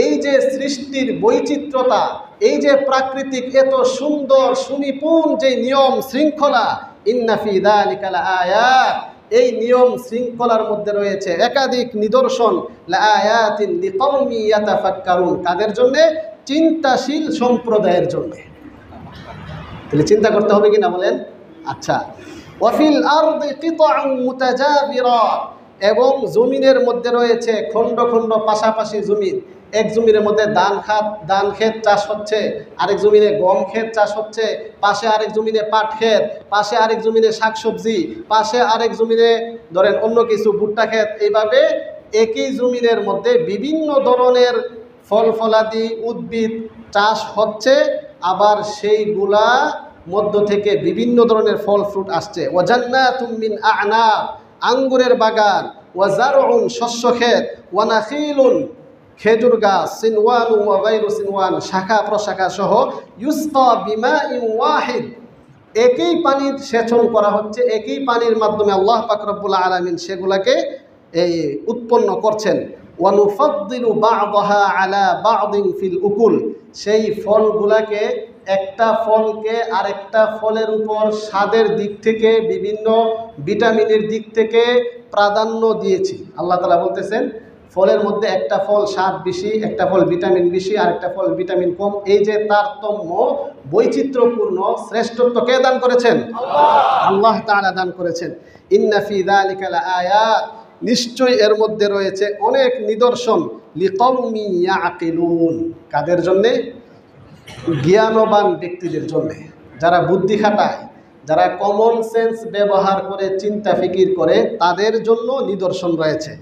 এই যে সৃষ্টির বৈচিত্র্যতা, এই যে প্রাকৃতিক এত সুন্দর সুনিপুণ যে নিয়ম শৃঙ্খলা, ইন্না ফি যালিকা লাআয়াত, এই নিয়ম শৃঙ্খলার মধ্যে রয়েছে একাধিক নিদর্শন, লাআয়াতিন লিকাওমি ইয়াতাফাক্কারুন, কাদের জন্য? চিন্তাশীল সম্প্রদায়ের জন্য। তাহলে চিন্তা করতে হবে কিনা বলেন? আচ্ছা, ওয়াফিল আরদি কিতাউন মুতাজাবিরাত, এবং জমিনের মধ্যে রয়েছে খণ্ড খণ্ড পাশাপাশি জমিন। এক জমির মধ্যে ধান ক্ষেত চাষ হচ্ছে, আরেক জমিনে গম ক্ষেত চাষ হচ্ছে, পাশে আরেক জমিনে পাট ক্ষেত, পাশে আরেক জমিনে শাকসবজি, পাশে আরেক জমিনে ধরেন অন্য কিছু ভুট্টা ক্ষেত। এইভাবে একই জমিনের মধ্যে বিভিন্ন ধরনের ফল ফলাদি উদ্ভিদ চাষ হচ্ছে, আবার সেইগুলা মধ্য থেকে বিভিন্ন ধরনের ফল ফ্রুট আসছে। ওয়া জান্নাতুম মিন আ'নাব, আঙ্গুরের বাগান, ওয়া জারউন, শস্য ক্ষেত, ওয়া নাখিলুন, খেজুর গাছ, সিনওয়ান ওয়া গায়রু সিনওয়ান, শাখা প্রশাখা সহ, ইউসকা বিমাইন ওয়াহিদ, একই পানির সেচন করা হচ্ছে, একই পানির মাধ্যমে আল্লাহ পাক রব্বুল আলামিন সেগুলাকে এই উৎপন্ন করছেন। ওয়া নুফাদ্দিলু বা'দাহা আলা বা'দিন ফিল উকুল, সেই ফলগুলাকে, একটা ফলকে আরেকটা ফলের উপর স্বাদের দিক থেকে, বিভিন্ন ভিটামিনের দিক থেকে প্রাধান্য দিয়েছি। আল্লাহ তাআলা বলতেছেন ফলের মধ্যে একটা ফল স্বাদ বেশি, একটা ফল ভিটামিন বেশি, আর একটা ফল ভিটামিন কম। এই যে তারতম্য, বৈচিত্র্যপূর্ণ শ্রেষ্ঠত্ব কে দান করেছেন? আল্লাহ তাআলা দান করেছেন। ইন্না ফি যালিকা লাআয়াত, নিশ্চয়ই এর মধ্যে রয়েছে অনেক নিদর্শন, লিকাওমি ইয়াকিলুন, কাদের জন্যে? জ্ঞানবান ব্যক্তিদের জন্যে, যারা বুদ্ধি খাটায়, যারা কমন সেন্স ব্যবহার করে চিন্তা ফিকির করে, তাদের জন্য নিদর্শন রয়েছে।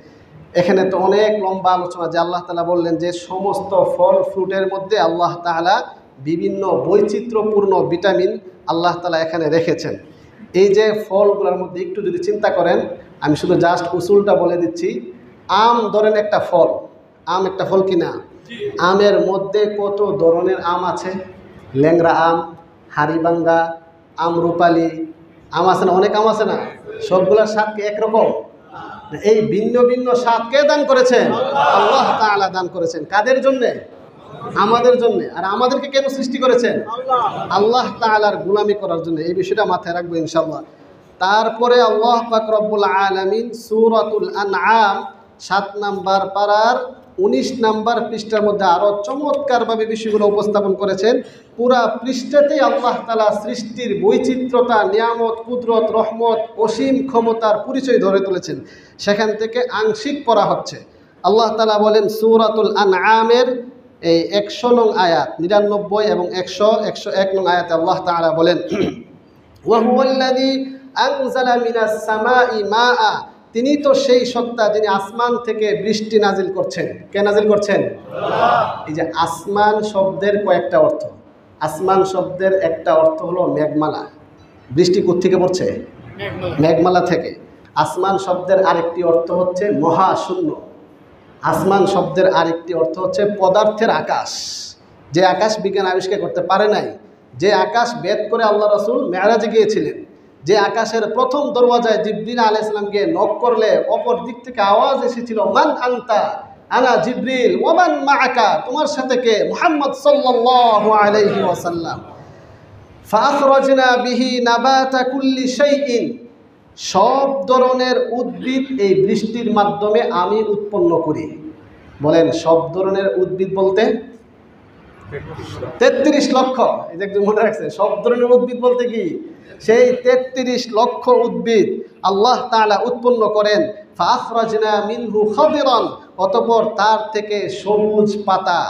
এখানে তো অনেক লম্বা আলোচনা, যে আল্লাহ তাআলা বললেন যে সমস্ত ফল ফ্রুটের মধ্যে আল্লাহ তাআলা বিভিন্ন বৈচিত্র্যপূর্ণ ভিটামিন আল্লাহ তাআলা এখানে রেখেছেন। এই যে ফলগুলোর মধ্যে একটু যদি চিন্তা করেন, আমি শুধু জাস্ট উসুলটা বলে দিচ্ছি। আম ধরেন একটা ফল, আম একটা ফল কিনা? আমের মধ্যে কত ধরনের আম আছে? ল্যাংড়া আম, হাড়িভাঙ্গা, আমরুপালি, আম আছে না? অনেক আম আছে না? সবগুলোর স্বাদ কি একরকম? এই ভিন্ন ভিন্ন স্বাদ কে দান করেছেন? আল্লাহ তাআলা দান করেছেন। কাদের জন্যে? আমাদের জন্য। আর আমাদেরকে কেন সৃষ্টি করেছেন? আল্লাহ তাআলার গোলামি করার জন্য। এই বিষয়টা মাথায় রাখবো ইনশাআল্লাহ। তারপরে আল্লাহ পাক রব্বুল আলামিন সূরাতুল আনআম ৭ নাম্বার পারার ১৯ নাম্বার পৃষ্ঠার মধ্যে আরও চমৎকারভাবে বিষয়গুলো উপস্থাপন করেছেন। পুরা পৃষ্ঠাতেই আল্লাহ তাআলা সৃষ্টির বৈচিত্র্যতা, নিয়ামত, কুদরত, রহমত, অসীম ক্ষমতার পরিচয় ধরে তুলেছেন। সেখান থেকে আংশিক পড়া হচ্ছে। আল্লাহ তাআলা বলেন সূরাতুল আনআমের এই ১০০ নং আয়াত, ৯৯ এবং ১০০-১০১ নং আয়াতে আল্লাহ তাআলা বলেন, ওয়া হুয়াল্লাযী আনজালা মিনাস সামাই মাআ, তিনি তো সেই সত্তা যিনি আসমান থেকে বৃষ্টি নাজিল করছেন। কে নাজিল করছেন? আল্লাহ। এই যে আসমান শব্দের কয়েকটা অর্থ। আসমান শব্দের একটা অর্থ হলো মেঘমালা। বৃষ্টি কোত্থেকে পড়ছে? মেঘমালা থেকে। আসমান শব্দের আরেকটি অর্থ হচ্ছে মহাশূন্য। আসমান শব্দের আরেকটি অর্থ হচ্ছে পদার্থের আকাশ, যে আকাশ বিজ্ঞান আবিষ্কার করতে পারে নাই, যে আকাশ ভেদ করে আল্লাহ রাসূল মেরাজে গিয়েছিলেন, যে আকাশের প্রথম দরওয়াজায় জিবরিল আলাইহিস সালাম গিয়ে নক করলে অপর দিক থেকে আওয়াজ এসেছিল, মান আনতা, আনা জিবরিল, ওয়া মান মাআকা, তোমার সাথে কে? মুহাম্মদ সাল্লাল্লাহু আলাইহি ওয়াসাল্লাম। ফাখরাজনা বিহি নাবাতা কুল্লি শাইইন, সব ধরনের উদ্ভিদ এই বৃষ্টির মাধ্যমে আমি উৎপন্ন করি। বলেন, সব ধরনের উদ্ভিদ বলতে ৩৩ লক্ষ। এই যে একদম মনে রাখছে, সব ধরনের উদ্ভিদ বলতে কি? সেই ৩৩ লক্ষ উদ্ভিদ আল্লাহ তাআলা উৎপন্ন করেন। ফাখরাজনা মিনহু খাদিরান, অতঃপর তার থেকে সবুজ পাতা,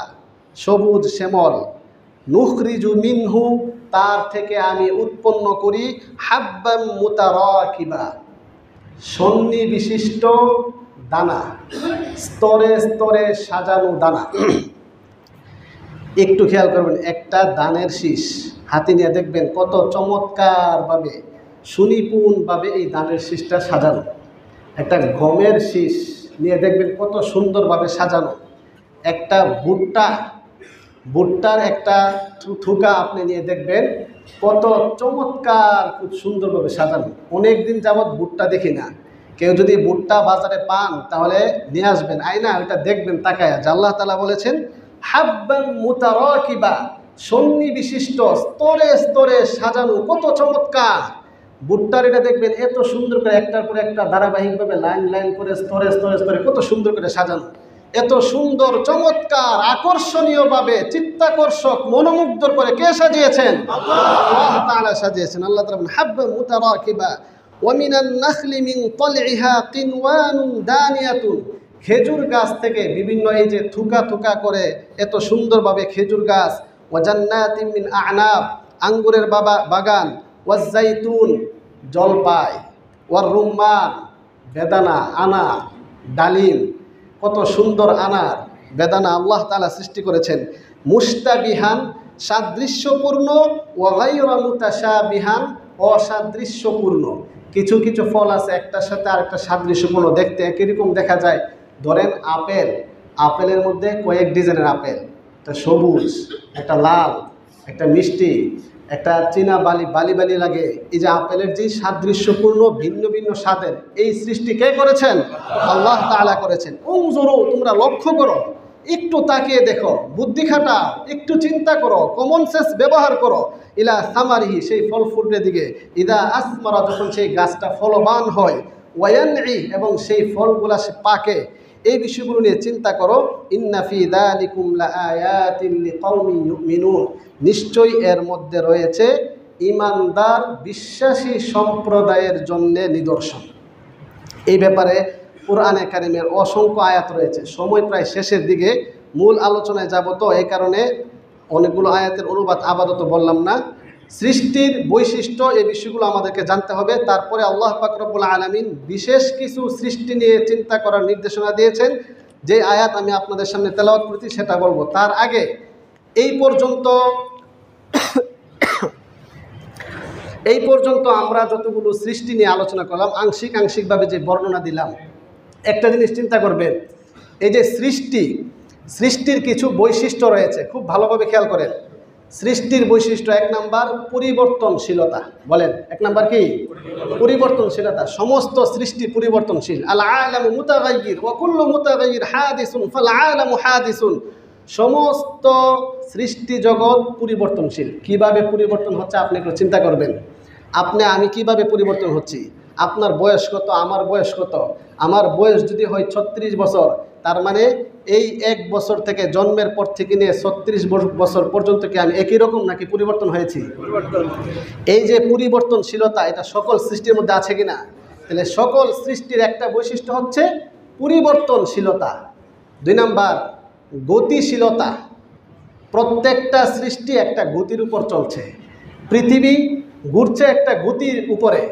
সবুজ শ্যামল, নুখরিজু মিনহু, তার থেকে আমি উৎপন্ন করি হাব্বাম মুতারাকিবা, সন্নি বিশিষ্ট দানা, স্তরে স্তরে সাজানো দানা। একটু খেয়াল করবেন, একটা দানের শীষ হাতে নিয়ে দেখবেন কত চমৎকারভাবে, সুনিপুণভাবে এই দানের শীষটা সাজানো। একটা গমের শীষ নিয়ে দেখবেন কত সুন্দরভাবে সাজানো। একটা ভুট্টার একটা থুকা আপনি নিয়ে দেখবেন কত চমৎকার, খুব সুন্দরভাবে সাজানো। অনেক দিন যাবৎ ভুট্টা দেখি না। কেউ যদি ভুট্টা বাজারে পান তাহলে নিয়ে আসবেন, আয়না ওইটা দেখবেন তাকায়া। আল্লাহ তাআলা বলেছেন হাব্বান মুতারাকিবা, সন্নি বিশিষ্ট, স্তরে স্তরে সাজানো, কত চমৎকার। ভুট্টার এটা দেখবেন এত সুন্দর করে একটার পর একটা ধারাবাহিকভাবে লাইন লাইন করে স্তরে স্তরে স্তরে কত সুন্দর করে সাজানো। এত সুন্দর, চমৎকার, আকর্ষণীয়ভাবে, চিত্তাকর্ষক, মনোমুগ্ধর করে কে সাজিয়েছেন? আল্লাহ তাআলা সাজিয়েছেন। আল্লাহ তাআলা হাব্বান মুতারাকিবা ওয়া মিনান নাখলি মিন তালইহা কিনওয়ানুন দানিয়াতুন, খেজুর গাছ থেকে বিভিন্ন এই যে থুকা থুকা করে এত সুন্দরভাবে খেজুর গাছ, ওয়া জান্নাতিন মিন আ'নাব, আঙ্গুরের বাগান, ওয়া জাইতুন, জলপাই, ওয়া রুম্মান, বেদানা, আনার, ডালিম, কত সুন্দর আনার, বেদানা আল্লাহ তাআলা সৃষ্টি করেছেন। মুস্তাবিহান, সাদৃশ্যপূর্ণ, ওয়া গায়রা মুতাশাবিহান, অসাদৃশ্যপূর্ণ। কিছু কিছু ফল আছে একটার সাথে আরেকটা সাদৃশ্যপূর্ণ, দেখতে একই রকম দেখা যায়। ধরেন আপেল, আপেলের মধ্যে কয়েক ডিজাইনের আপেল, একটা সবুজ, একটা লাল, একটা মিষ্টি, একটা চীনা বালি বালি লাগে। এই যে আপেলের যে সাদৃশ্যপূর্ণ ভিন্ন ভিন্ন স্বাদের এই সৃষ্টি কে করেছেন? আল্লাহ তাআলা করেছেন। উনজুরু, তোমরা লক্ষ্য করো, একটু তাকিয়ে দেখো, বুদ্ধি খাটাও, একটু চিন্তা করো, কমন সেন্স ব্যবহার করো। ইলা সামারিহি, সেই ফল ফুটের দিকে, ইদা আসমারা, যখন সেই গাছটা ফলবান হয়, ওয়ায়ানঈ, এবং সেই ফলগুলা সে পাকে, এই বিষয়গুলো নিয়ে চিন্তা করো। ইন্না ফি যালিকুম লাআয়াতিন লিকাউমিন ইউমিনুন, নিশ্চয়ই এর মধ্যে রয়েছে ঈমানদার বিশ্বাসী সম্প্রদায়ের জন্য নিদর্শন। এই ব্যাপারে কুরআনে কারীমের অসংখ্য আয়াত রয়েছে। সময় প্রায় শেষের দিকে, মূল আলোচনায় যাব, তো এই কারণে অনেকগুলো আয়াতের অনুবাদ আপাতত বললাম না। সৃষ্টির বৈশিষ্ট্য, এই বিষয়গুলো আমাদেরকে জানতে হবে। তারপরে আল্লাহ পাক রব্বুল আলামিন বিশেষ কিছু সৃষ্টি নিয়ে চিন্তা করার নির্দেশনা দিয়েছেন। যে আয়াত আমি আপনাদের সামনে তেলাওয়াত করছি সেটা বলবো। তার আগে এই পর্যন্ত এই পর্যন্ত আমরা যতগুলো সৃষ্টি নিয়ে আলোচনা করলাম, আংশিকভাবে যে বর্ণনা দিলাম, একটা জিনিস চিন্তা করবেন, এই যে সৃষ্টির কিছু বৈশিষ্ট্য রয়েছে, খুব ভালোভাবে খেয়াল করেন। সৃষ্টির বৈশিষ্ট্য 1 নাম্বার পরিবর্তনশীলতা। বলেন, 1 নাম্বার কি? পরিবর্তনশীলতা। সমস্ত সৃষ্টি পরিবর্তনশীল। আল আলামু মুতাগায়্যির ওয়া কুল্লু মুতাগায়্যির হাদিসুন ফাল আলামু হাদিসুন। সমস্ত সৃষ্টি জগৎ পরিবর্তনশীল। কিভাবে পরিবর্তন হচ্ছে আপনি একটু চিন্তা করবেন। আমি কিভাবে পরিবর্তন হচ্ছি? আপনার বয়স কত, আমার বয়স কত? আমার বয়স যদি হয় 36 বছর, তার মানে এই 1 বছর থেকে, জন্মের পর থেকে নিয়ে 36 বছর পর্যন্ত কি আমি একই রকম নাকি পরিবর্তন হয়েছি? এই যে পরিবর্তনশীলতা, এটা সকল সৃষ্টির মধ্যে আছে কিনা? তাহলে সকল সৃষ্টির একটা বৈশিষ্ট্য হচ্ছে পরিবর্তনশীলতা। 2 নাম্বার গতিশীলতা। প্রত্যেকটা সৃষ্টি একটা গতির উপর চলছে। পৃথিবী ঘুরছে একটা গতির উপরে।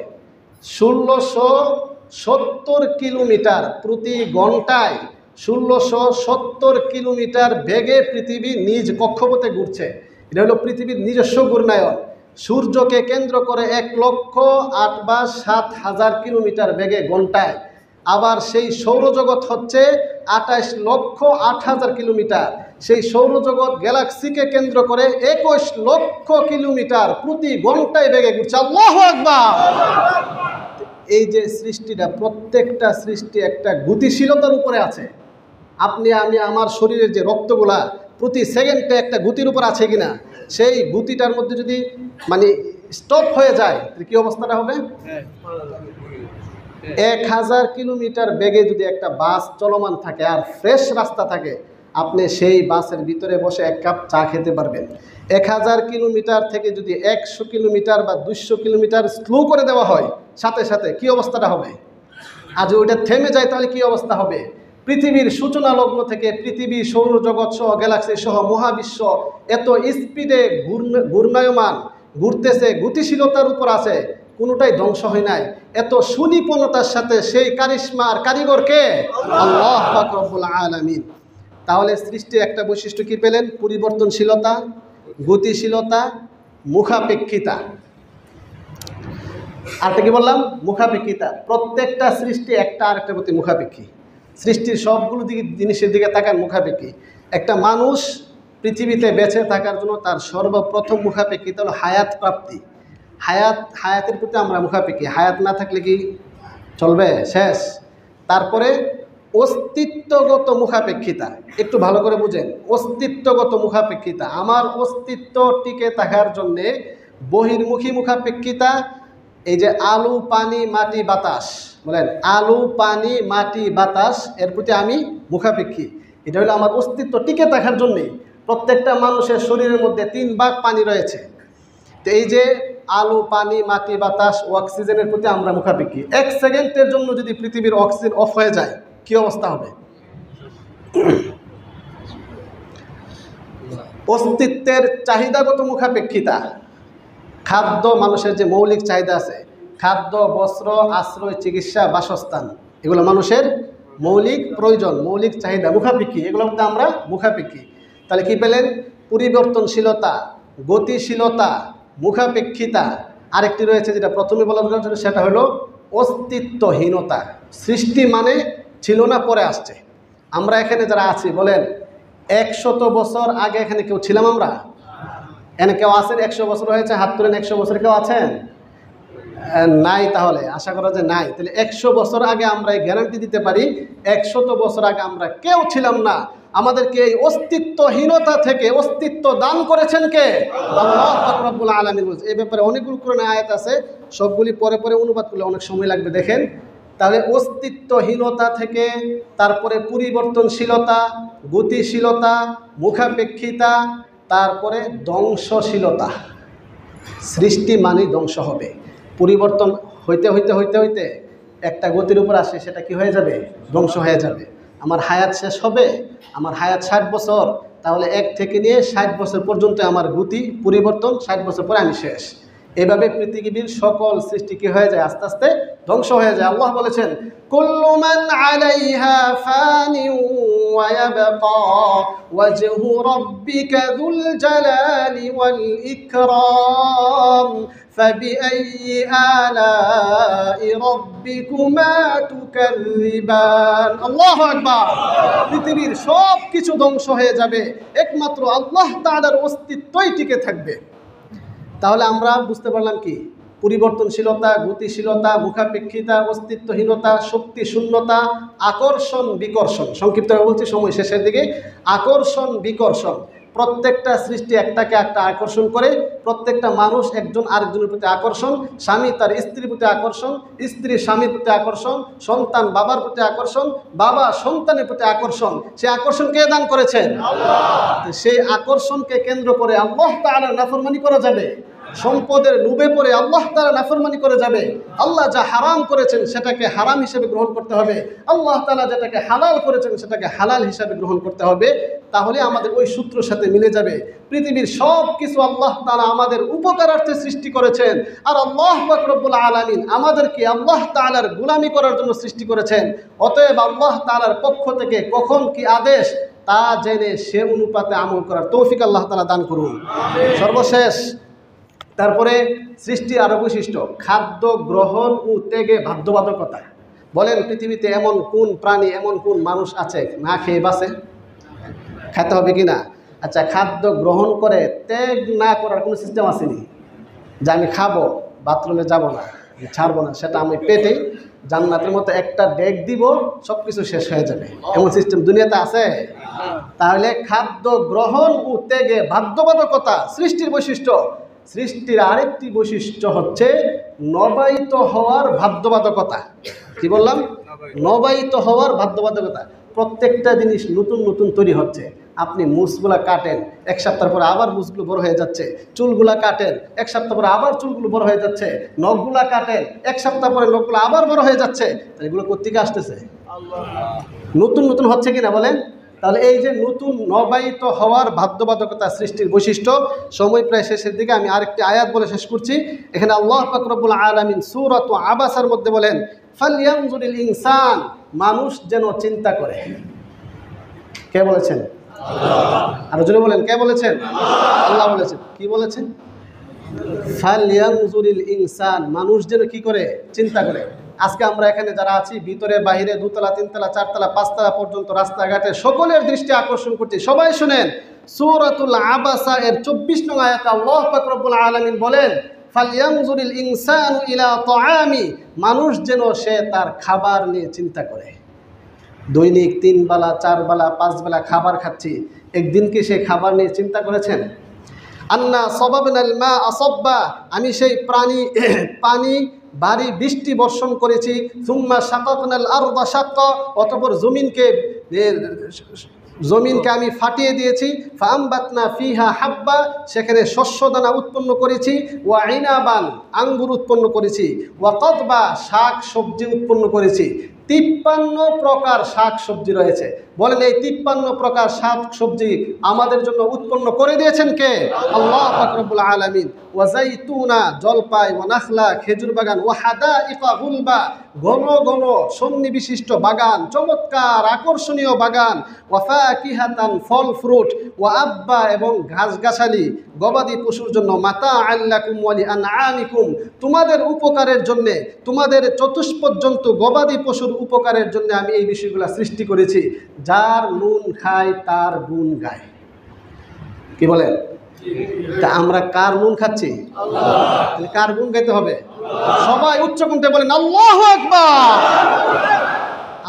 1670 কিলোমিটার প্রতি ঘন্টায়, 1670 কিলোমিটার বেগে পৃথিবী নিজ কক্ষপথে ঘুরছে। এটা হলো পৃথিবীর নিজস্ব ঘূর্ণায়ন। সূর্যকে কেন্দ্র করে 1,08,07,000 কিলোমিটার বেগে ঘন্টায়। আবার সেই সৌরজগৎ হচ্ছে 28,08,000 কিলোমিটার। সেই সৌরজগৎ গ্যালাক্সিকে কেন্দ্র করে 21 লক্ষ কিলোমিটার প্রতি ঘন্টায় বেগে ঘুরছে। আল্লাহু আকবার! এই যে সৃষ্টিটা, প্রত্যেকটা সৃষ্টি একটা গতিশীলতার উপরে আছে। আমি আমার শরীরের যে রক্তগুলা প্রতি সেকেন্ডে একটা গতির উপর আছে কিনা, সেই গতিটার মধ্যে যদি স্টপ হয়ে যায়, কি অবস্থাটা হবে? 1000 কিলোমিটার বেগে যদি একটা বাস চলমান থাকে আর ফ্রেশ রাস্তা থাকে, আপনি সেই বাসের ভিতরে বসে 1 কাপ চা খেতে পারবেন। 1000 কিলোমিটার থেকে যদি 100 কিলোমিটার বা 200 কিলোমিটার স্লো করে দেওয়া হয়, সাথে সাথে কি অবস্থাটা হবে? আর যদি ওটা থেমে যায় তাহলে কি অবস্থা হবে? পৃথিবীর সূচনা লগ্ন থেকে পৃথিবী, সৌরজগৎ সহ, গ্যালাক্সি সহ মহাবিশ্ব এত স্পিডে ঘূর্ণায়মান, ঘুরতেছে, গতিশীলতার উপর আছে, কোনোটাই ধ্বংস হয় নাই। এত সুনিপুণতার সাথে সেই কারিশমা আর কারিগরকে আল্লাহ পাক রব্বুল আলামিন। তাহলে সৃষ্টির একটা বৈশিষ্ট্য কি পেলেন? পরিবর্তনশীলতা, গতিশীলতা, মুখাপেক্ষিতা। আরটা কি বললাম? মুখাপেক্ষিতা। প্রত্যেকটা সৃষ্টি একটা আরেকটার প্রতি মুখাপেক্ষী। সৃষ্টির সবগুলো জিনিসের দিকে তাকান, মুখাপেক্ষী। একটা মানুষ পৃথিবীতে বেঁচে থাকার জন্য তার সর্বপ্রথম মুখাপেক্ষিতা হলো হায়াত প্রাপ্তি। হায়াতের প্রতি আমরা মুখাপেক্ষী। হায়াত না থাকলে কি চলবে? শেষ। তারপরে অস্তিত্বগত মুখাপেক্ষিতা। একটু ভালো করে বুঝেন, অস্তিত্বগত মুখাপেক্ষিতা। আমার অস্তিত্ব টিকে থাকার জন্যে বহির্মুখী মুখাপেক্ষিতা। এই যে আলু, পানি, মাটি, বাতাস, বলেন আলু, পানি, মাটি, বাতাস, এর প্রতি আমি মুখাপেক্ষী। এটা হলো আমার অস্তিত্ব টিকে থাকার জন্যে। প্রত্যেকটা মানুষের শরীরের মধ্যে 3 ভাগ পানি রয়েছে। তো এই যে আলু, পানি, মাটি, বাতাস ও অক্সিজেনের প্রতি আমরা মুখাপেক্ষী। 1 সেকেন্ডের জন্য যদি পৃথিবীর অক্সিজেন অফ হয়ে যায়, কি অবস্থা হবে? অস্তিত্বের চাহিদাগত মুখাপেক্ষিতা। খাদ্য, মানুষের যে মৌলিক চাহিদা আছে, খাদ্য, বস্ত্র, আশ্রয়, চিকিৎসা, বাসস্থান, এগুলো মানুষের মৌলিক প্রয়োজন, মৌলিক চাহিদা, মুখাপেক্ষী। এগুলোর মধ্যে আমরা মুখাপেক্ষী। তাহলে কি পেলেন? পরিবর্তনশীলতা, গতিশীলতা, মুখাপেক্ষিতা। আরেকটি রয়েছে যেটা প্রথমে বলা হয়েছিল, সেটা হলো অস্তিত্বহীনতা। সৃষ্টি মানে ছিল না, পরে আসছে। আমরা এখানে যারা আছি, বলেন 100 বছর আগে এখানে কেউ ছিলাম আমরা? এখানে কেউ আছেন? 100 বছর হয়েছে, হাত তুলেন। 100 বছর কেউ আছেন? নাই। তাহলে আশা করা যে নাই। তাহলে 100 বছর আগে আমরা এই গ্যারান্টি দিতে পারি, 100 বছর আগে আমরা কেউ ছিলাম না। আমাদেরকে এই অস্তিত্বহীনতা থেকে অস্তিত্ব দান করেছেন কে? আল্লাহ পাক রব্বুল আলামিন। এই ব্যাপারে অনেকগুলো কোরআনে আয়াত আছে, সবগুলি পরে পরে অনুবাদ করলে অনেক সময় লাগবে, দেখেন। তাহলে অস্তিত্বহীনতা থেকে, তারপরে পরিবর্তনশীলতা, গতিশীলতা, মুখাপেক্ষিতা, তারপরে ধ্বংসশীলতা। সৃষ্টি মানেই ধ্বংস হবে। পরিবর্তন হইতে হইতে হইতে হইতে একটা গতির উপর আসে, সেটা কি হয়ে যাবে? ধ্বংস হয়ে যাবে। আমার হায়াত শেষ হবে, আমার হায়াত 60 বছর, তাহলে 1 থেকে নিয়ে 60 বছর পর্যন্ত আমার গতি পরিবর্তন, 60 বছর পরে আমি শেষ। এভাবে পৃথিবীর সকল সৃষ্টি কি হয়ে যায়? আস্তে আস্তে ধ্বংস হয়ে যায়। আল্লাহ বলেছেন, কুল্লু মান আলাইহা ফানিউ ওয়া ইয়াবকা ওয়াজহু রাব্বিকা যুল জালালি ওয়াল ইকরাম ফাবিআইয়ি আলাই রাব্বিকুমা তুকাযযিবান। আল্লাহু আকবার। পৃথিবীর সব কিছু ধ্বংস হয়ে যাবে, একমাত্র আল্লাহ তাআলার অস্তিত্বই টিকে থাকবে। তাহলে আমরা বুঝতে পারলাম কি? পরিবর্তনশীলতা, গতিশীলতা, মুখাপেক্ষিতা, অস্তিত্বহীনতা, শক্তি শূন্যতা, আকর্ষণ বিকর্ষণ। সংক্ষিপ্তভাবে বলছি, সময় শেষের দিকে। আকর্ষণ বিকর্ষণ, প্রত্যেকটা সৃষ্টি একটাকে একটা আকর্ষণ করে। প্রত্যেকটা মানুষ একজন আরেকজনের প্রতি আকর্ষণ, স্বামী তার স্ত্রীর প্রতি আকর্ষণ, স্ত্রী স্বামীর প্রতি আকর্ষণ, সন্তান বাবার প্রতি আকর্ষণ, বাবা সন্তানের প্রতি আকর্ষণ। সেই আকর্ষণ কে দান করেছেন? আল্লাহ। সেই আকর্ষণকে কেন্দ্র করে আল্লাহ তাআলার নাফরমানি করা যাবে? সম্পদের লোভে পড়ে আল্লাহ তাআলা নাফরমানি করে যাবে? আল্লাহ যা হারাম করেছেন সেটাকে হারাম হিসেবে গ্রহণ করতে হবে, আল্লাহ তাআলা যেটাকে হালাল করেছেন সেটাকে হালাল হিসেবে গ্রহণ করতে হবে। তাহলে আমাদের ওই সূত্রের সাথে মিলে যাবে। পৃথিবীর সব কিছু আল্লাহ তাআলা আমাদের উপকারার্থে সৃষ্টি করেছেন, আর আল্লাহ পাক রব্বুল আলামিন আমাদেরকে আল্লাহ তাআলার গোলামি করার জন্য সৃষ্টি করেছেন। অতএব আল্লাহ তাআলার পক্ষ থেকে কখন কি আদেশ তা জেনে সে অনুপাতে আমল করার তৌফিক আল্লাহ তাআলা দান করুন। সর্বশেষ, তারপরে সৃষ্টি আরো বৈশিষ্ট্য, খাদ্য গ্রহণ ও ত্যাগে বাধ্যবাধকতা। বলেন, পৃথিবীতে এমন কোন প্রাণী, এমন কোন মানুষ আছে না খেয়ে বাঁচে? খেতে হবে কি না? আচ্ছা, খাদ্য গ্রহণ করে ত্যাগ না করার কোনো সিস্টেম আসেনি যে আমি খাবো, বাথরুমে যাব না, ছাড়বো না, সেটা আমি পেটে জান্নাতের মতো একটা ডেক দিব, সব কিছু শেষ হয়ে যাবে, এমন সিস্টেম দুনিয়াতে আছে? তাহলে খাদ্য গ্রহণ ও ত্যাগে বাধ্যবাধকতা সৃষ্টির বৈশিষ্ট্য। সৃষ্টির আরেকটি বৈশিষ্ট্য হচ্ছে নবায়িত হওয়ার বাধ্যবাধকতা। কি বললাম? নবায়িত হওয়ার বাধ্যবাধকতা। প্রত্যেকটা জিনিস নতুন নতুন তৈরি হচ্ছে। আপনি মুছগুলা কাটেন, এক সপ্তাহ পরে আবার মুছগুলো বড় হয়ে যাচ্ছে। চুলগুলা কাটেন, এক সপ্তাহ পরে আবার চুলগুলো বড় হয়ে যাচ্ছে। নখগুলা কাটেন, এক সপ্তাহ পরে নখগুলো আবার বড় হয়ে যাচ্ছে। এগুলো কোত্থেকে আসতেছে? নতুন নতুন হচ্ছে কিনা বলেন? তাহলে এই যে নতুন নবায়িত হওয়ার বাধ্যবাধকতা সৃষ্টির বৈশিষ্ট্য। সময় প্রায় শেষের দিকে, আমি আরেকটি আয়াত বলে শেষ করছি। এখানে আল্লাহ পাক রব্বুল আলামিন সূরাত আবাসার মধ্যে বলেন, ফালইয়ানজুরিল ইনসান, মানুষ যেন চিন্তা করে। কে বলেছেন? আল্লাহ। আরো জোরে বলেন, কে বলেছেন? আল্লাহ বলেছেন। কি বলেছেন? ফালইয়ানজুরিল ইনসান, মানুষ যেন কি করে? চিন্তা করে। আজকে আমরা এখানে যারা আছি, ভিতরে বাহিরে, দুতলা, তিনতলা, চারতলা, পাঁচতলা পর্যন্ত রাস্তাঘাটে সকলের দৃষ্টি আকর্ষণ করছি। সবাই শুনেন, সূরাতুল আবাসা এর 24 নং আয়াতে আল্লাহ পাক রব্বুল আলামিন বলেন, ফালইয়ানজুরিল ইনসানু ইলা তাআমি, মানুষ যেন সে তার খাবার নিয়ে চিন্তা করে। দৈনিক 3 বেলা, 4 বেলা, 5 বেলা খাবার খাচ্ছি, একদিন কি সে খাবার নিয়ে চিন্তা করেছেন? আন্না সাবাবনাল মা আসব্বা, আমি সেই পানি ভারী বৃষ্টি বর্ষণ করেছি। সুম্মা শাকাকনাল আরদা শাক্কা, অতঃপর জমিনকে আমি ফাটিয়ে দিয়েছি। ফাআমবাতনা ফিহা হাব্বা, সেখানে শস্যদানা উৎপন্ন করেছি। ওয়া ইনাবান, আঙ্গুর উৎপন্ন করেছি। ওয়া কদবা, শাক সবজি উৎপন্ন করেছি। 53 প্রকার শাক সবজি রয়েছে। বলেন, এই 53 প্রকার শাক সবজি আমাদের জন্য উৎপন্ন করে দিয়েছেন কে? আল্লাহ পাক রব্বুল আলামিন। ওয়া যাইতুনা, জলপাই, ওয়া নাখলা, খেজুর বাগান, ওয়া হাদাইকা গুলবা, ঘন ঘন সন্নিবিশিষ্ট বাগান, চমৎকার আকর্ষণীয় বাগান। ওয়া ফাকিহাতান, ফল ফ্রুট। ওয়া আব্বা, এবং ঘাসগাছালি, গবাদি পশুর জন্য। মাতা আল্লাকুম ওয়া লিআনআমিকুম, তোমাদের উপকারের জন্য, তোমাদের চতুষ্পদ জন্তু গবাদি পশুর উপকারের জন্য আমি এই বিষয়গুলো সৃষ্টি করেছি। যার নুন খায় তার গুণ গায়। কি বলেন? তা আমরা কার নুন খাচ্ছি? আল্লাহ। কার গুণ গাইতে হবে? সবাই উচ্চ কণ্ঠে বলেন আল্লাহু আকবার।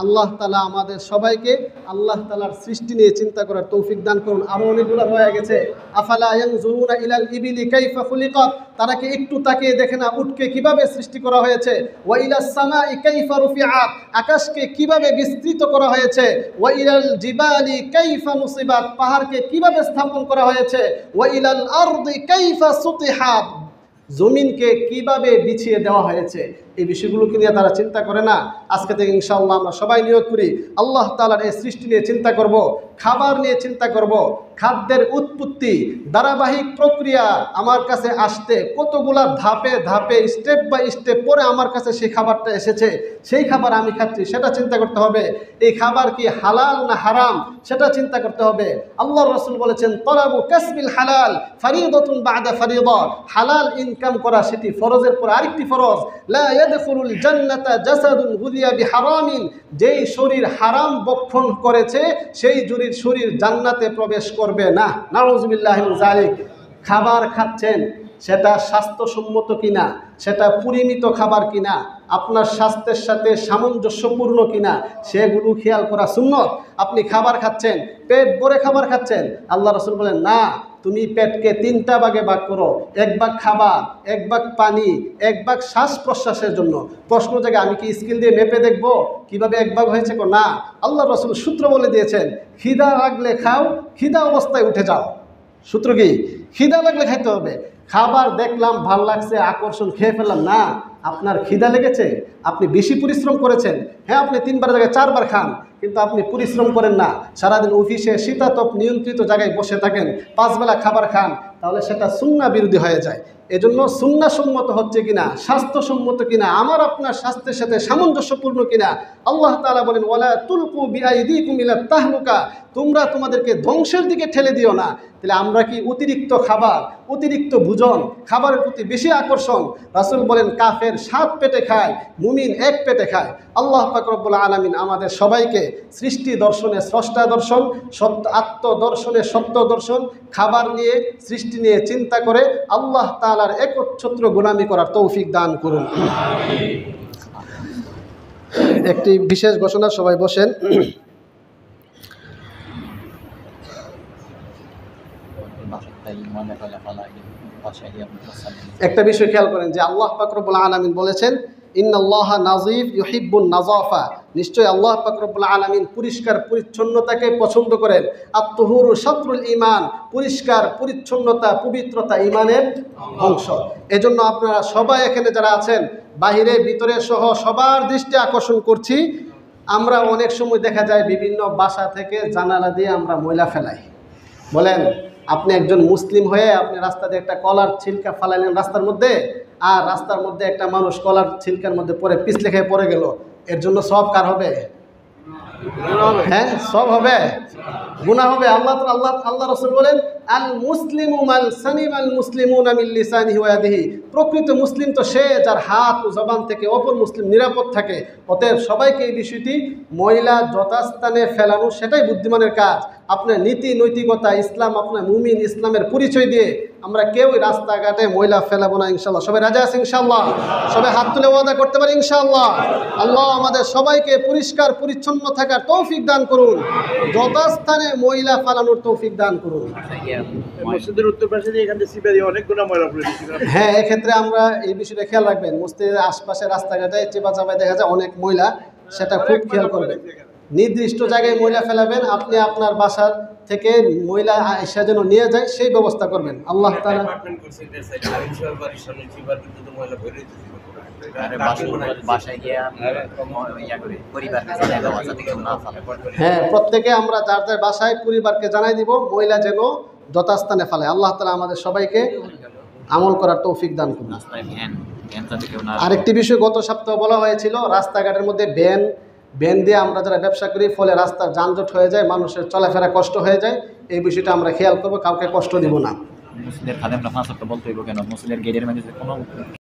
আল্লাহ তাআলা আমাদের সবাইকে আল্লাহ তাআলার সৃষ্টি নিয়ে চিন্তা করার তৌফিক দান করুন। আরও অনেকগুলো হয়ে গেছে। আফালা ইয়ানজুরুনা ইলাল ইবিলি কাইফা খুলিকাত, তারা কি একটু তাকিয়ে দেখে না উটকে কিভাবে সৃষ্টি করা হয়েছে? ওয়া ইলাস সামাই কাইফা রুফিআত, আকাশকে কিভাবে বিস্তৃত করা হয়েছে? ওয়া ইলাল জিবালি কাইফা নুসিবাত, পাহাড়কে কিভাবে স্থাপন করা হয়েছে? ওয়া ইলাল আরদি কাইফা সুতিহাত, জমিনকে কিভাবে বিছিয়ে দেওয়া হয়েছে? এই বিষয়গুলোকে নিয়ে তারা চিন্তা করে না। আজকে থেকে ইনশাআল্লাহ আমরা সবাই নিয়ত করি আল্লাহ তাআলার এই সৃষ্টি নিয়ে চিন্তা করব, খাবার নিয়ে চিন্তা করব, খাদ্যের উৎপত্তি ধারাবাহিক প্রক্রিয়া আমার কাছে আসতে কতগুলা ধাপে ধাপে স্টেপ বাই স্টেপ পরে আমার কাছে সেই খাবারটা এসেছে, সেই খাবার আমি খাচ্ছি সেটা চিন্তা করতে হবে। এই খাবার কি হালাল না হারাম সেটা চিন্তা করতে হবে। আল্লাহর রাসূল বলেছেন তলাবু কাসবিল হালাল ফরিদাতুন বাদা ফরিদা, হালাল ইনকাম করা সেটি ফরজের পর আরেকটি ফরজ। লা ইয়াদখুলুল জান্নাতা জাসাদুন গুযিয়া বিহারামিন, যেই শরীর হারাম ভক্ষণ করেছে সেই শরীর জান্নাতে প্রবেশ করবে না। নাউযুবিল্লাহি মিন যালিক। খাবার খাচ্ছেন সেটা স্বাস্থ্যসম্মত কিনা, সেটা পরিমিত খাবার কিনা, আপনার স্বাস্থ্যের সাথে সামঞ্জস্যপূর্ণ কিনা সেগুলো খেয়াল করা সুন্নত। আপনি খাবার খাচ্ছেন, পেট ভরে খাবার খাচ্ছেন, আল্লাহ রাসূল বলেন না, তুমি পেটকে 3টা ভাগে ভাগ করো, 1 ভাগ খাবার, 1 ভাগ পানি, 1 ভাগ শ্বাস প্রশ্বাসের জন্য। প্রশ্ন জায়গা আমি কি স্কেল দিয়ে মেপে দেখবো কিভাবে 1 ভাগ হয়েছে? না, আল্লাহ রাসূল সূত্র বলে দিয়েছেন খিদা লাগলে খাও, খিদা অবস্থায় উঠে যাও। সূত্র কি? খিদা লাগলে খাইতে হবে। খাবার দেখলাম ভাল লাগছে আকর্ষণ খেয়ে ফেললাম না, আপনার খিদা লেগেছে, আপনি বেশি পরিশ্রম করেছেন। হ্যাঁ, আপনি 3 বার জায়গায় 4 বার খান, কিন্তু আপনি পরিশ্রম করেন না, সারাদিন অফিসে শীতাতপ নিয়ন্ত্রিত জায়গায় বসে থাকেন, 5 বেলা খাবার খান, তাহলে সেটা সুন্নাহ বিরোধী হয়ে যায়। এজন্য সুন্নাহসম্মত হচ্ছে কিনা, স্বাস্থ্যসম্মত কিনা, আমার আপনার স্বাস্থ্যের সাথে সামঞ্জস্যপূর্ণ কিনা। আল্লাহ তাআলা বলেন ওয়ালা তুলকু বিআইদিকুম ইলা তাহলুকা, তোমরা তোমাদেরকে ধ্বংসের দিকে ঠেলে দিও না। তাহলে আমরা কি অতিরিক্ত খাবার, অতিরিক্ত ভোজন, খাবারের প্রতি বেশি আকর্ষণ? রাসূল বলেন কাফের 7 পেটে খায়, মুমিন 1 পেটে খায়। আল্লাহ পাক রব্বুল আলামিন আমাদের সবাইকে সৃষ্টি দর্শনে স্রষ্টা দর্শন, সত্য আত্মদর্শনে সত্য দর্শন, খাবার নিয়ে সৃষ্টি নিয়ে চিন্তা করে আল্লাহ তাআলার একচ্ছত্র গোলামি করার তৌফিক দান করুন। একটি বিশেষ ঘোষণা, সবাই বসেন। একটা বিষয় খেয়াল করেন যে আল্লাহ পাক রব্বুল আলামিন বলেছেন ইন্নাল্লাহা নাযীফ ইউহিব্বুন নাযাফা, নিশ্চয় আল্লাহ পাক রব্বুল আলামিন পরিষ্কার পরিচ্ছন্নতাকে পছন্দ করেন। আত-তুহুরু শাতরুল ঈমান, পরিষ্কার পরিচ্ছন্নতা পবিত্রতা ঈমানের অংশ। এজন্য আপনারা সবাই এখানে যারা আছেন, বাহিরে ভিতরে সহ সবার দৃষ্টি আকর্ষণ করছি, আমরা অনেক সময় দেখা যায় বিভিন্ন বাসা থেকে জানালা দিয়ে আমরা ময়লা ফেলাই। বলেন আপনি একজন মুসলিম হয়ে আপনি রাস্তা দিয়ে একটা কলার ছিলকা ফালাইলেন রাস্তার মধ্যে, আর রাস্তার মধ্যে একটা মানুষ কলার ছিলকার মধ্যে পড়ে পিছলে খেয়ে পড়ে গেল, এর জন্য সব কার হবে? হ্যাঁ, সব হবে, গুনাহ হবে। আল্লাহ রাসূল বলেন আল মুসলিমু মান সালিমাল মুসলিমুনা মিন লিসানিহি ওয়া ইয়াদিহি, প্রকৃত মুসলিম তো সে যার হাত ও জবান থেকে অপর মুসলিম নিরাপদ থাকে। অতএব সবাইকে এই বিষয়টি ময়লা যথাস্থানে ফেলানো সেটাই বুদ্ধিমানের কাজ। আপনার নীতি নৈতিকতা, ইসলাম, আপনার মুমিন, ইসলামের পরিচয় দিয়ে আমরা কেউই রাস্তাঘাটে ময়লা ফেলাবো না ইনশাআল্লাহ। সবাই রাজি আছে ইনশাআল্লাহ? সবাই হাত তুলে ওয়াদা করতে পারি ইনশাআল্লাহ? আল্লাহ আমাদের সবাইকে পরিষ্কার পরিচ্ছন্ন থাকার তৌফিক দান করুন, যথাস্থানে ময়লা ফেলানোর তৌফিক দান করুন। মসজিদের উত্তর পাশে এখানে সিবারি অনেকগুলো ময়লা পড়ে গেছে। হ্যাঁ, এক্ষেত্রে আমরা এই বিষয়টা খেয়াল রাখবেন। মসজিদের আশপাশে রাস্তাঘাটে চেপা চাপায় দেখা যায় অনেক ময়লা, সেটা খুব খেয়াল করবেন। নির্দিষ্ট জায়গায় ময়লা ফেলাবেন, আপনি আপনার বাসার থেকে ময়লা এসে যেন নিয়ে যায় সেই ব্যবস্থা করবেন। আল্লাহ তাআলা হ্যাঁ, প্রত্যেকে আমরা যার যার বাসায় পরিবারকে জানাই দিব ময়লা যেন যথাস্থানে ফেলে। আল্লাহ তাআলা আমাদের সবাইকে আমল করার তৌফিক দান করুন। আরেকটি বিষয় গত সপ্তাহে বলা হয়েছিল, রাস্তাঘাটের মধ্যে ভ্যান দিয়ে আমরা যারা ব্যবসা করি, ফলে রাস্তার যানজট হয়ে যায়, মানুষের চলাফেরা কষ্ট হয়ে যায়। এই বিষয়টা আমরা খেয়াল করবো, কাউকে কষ্ট দিব না। মুসলিমের খাদেমরা 5 ওয়াক্ত বলতে হইব কেন? মুসলিমের গেটের মধ্যে কোনো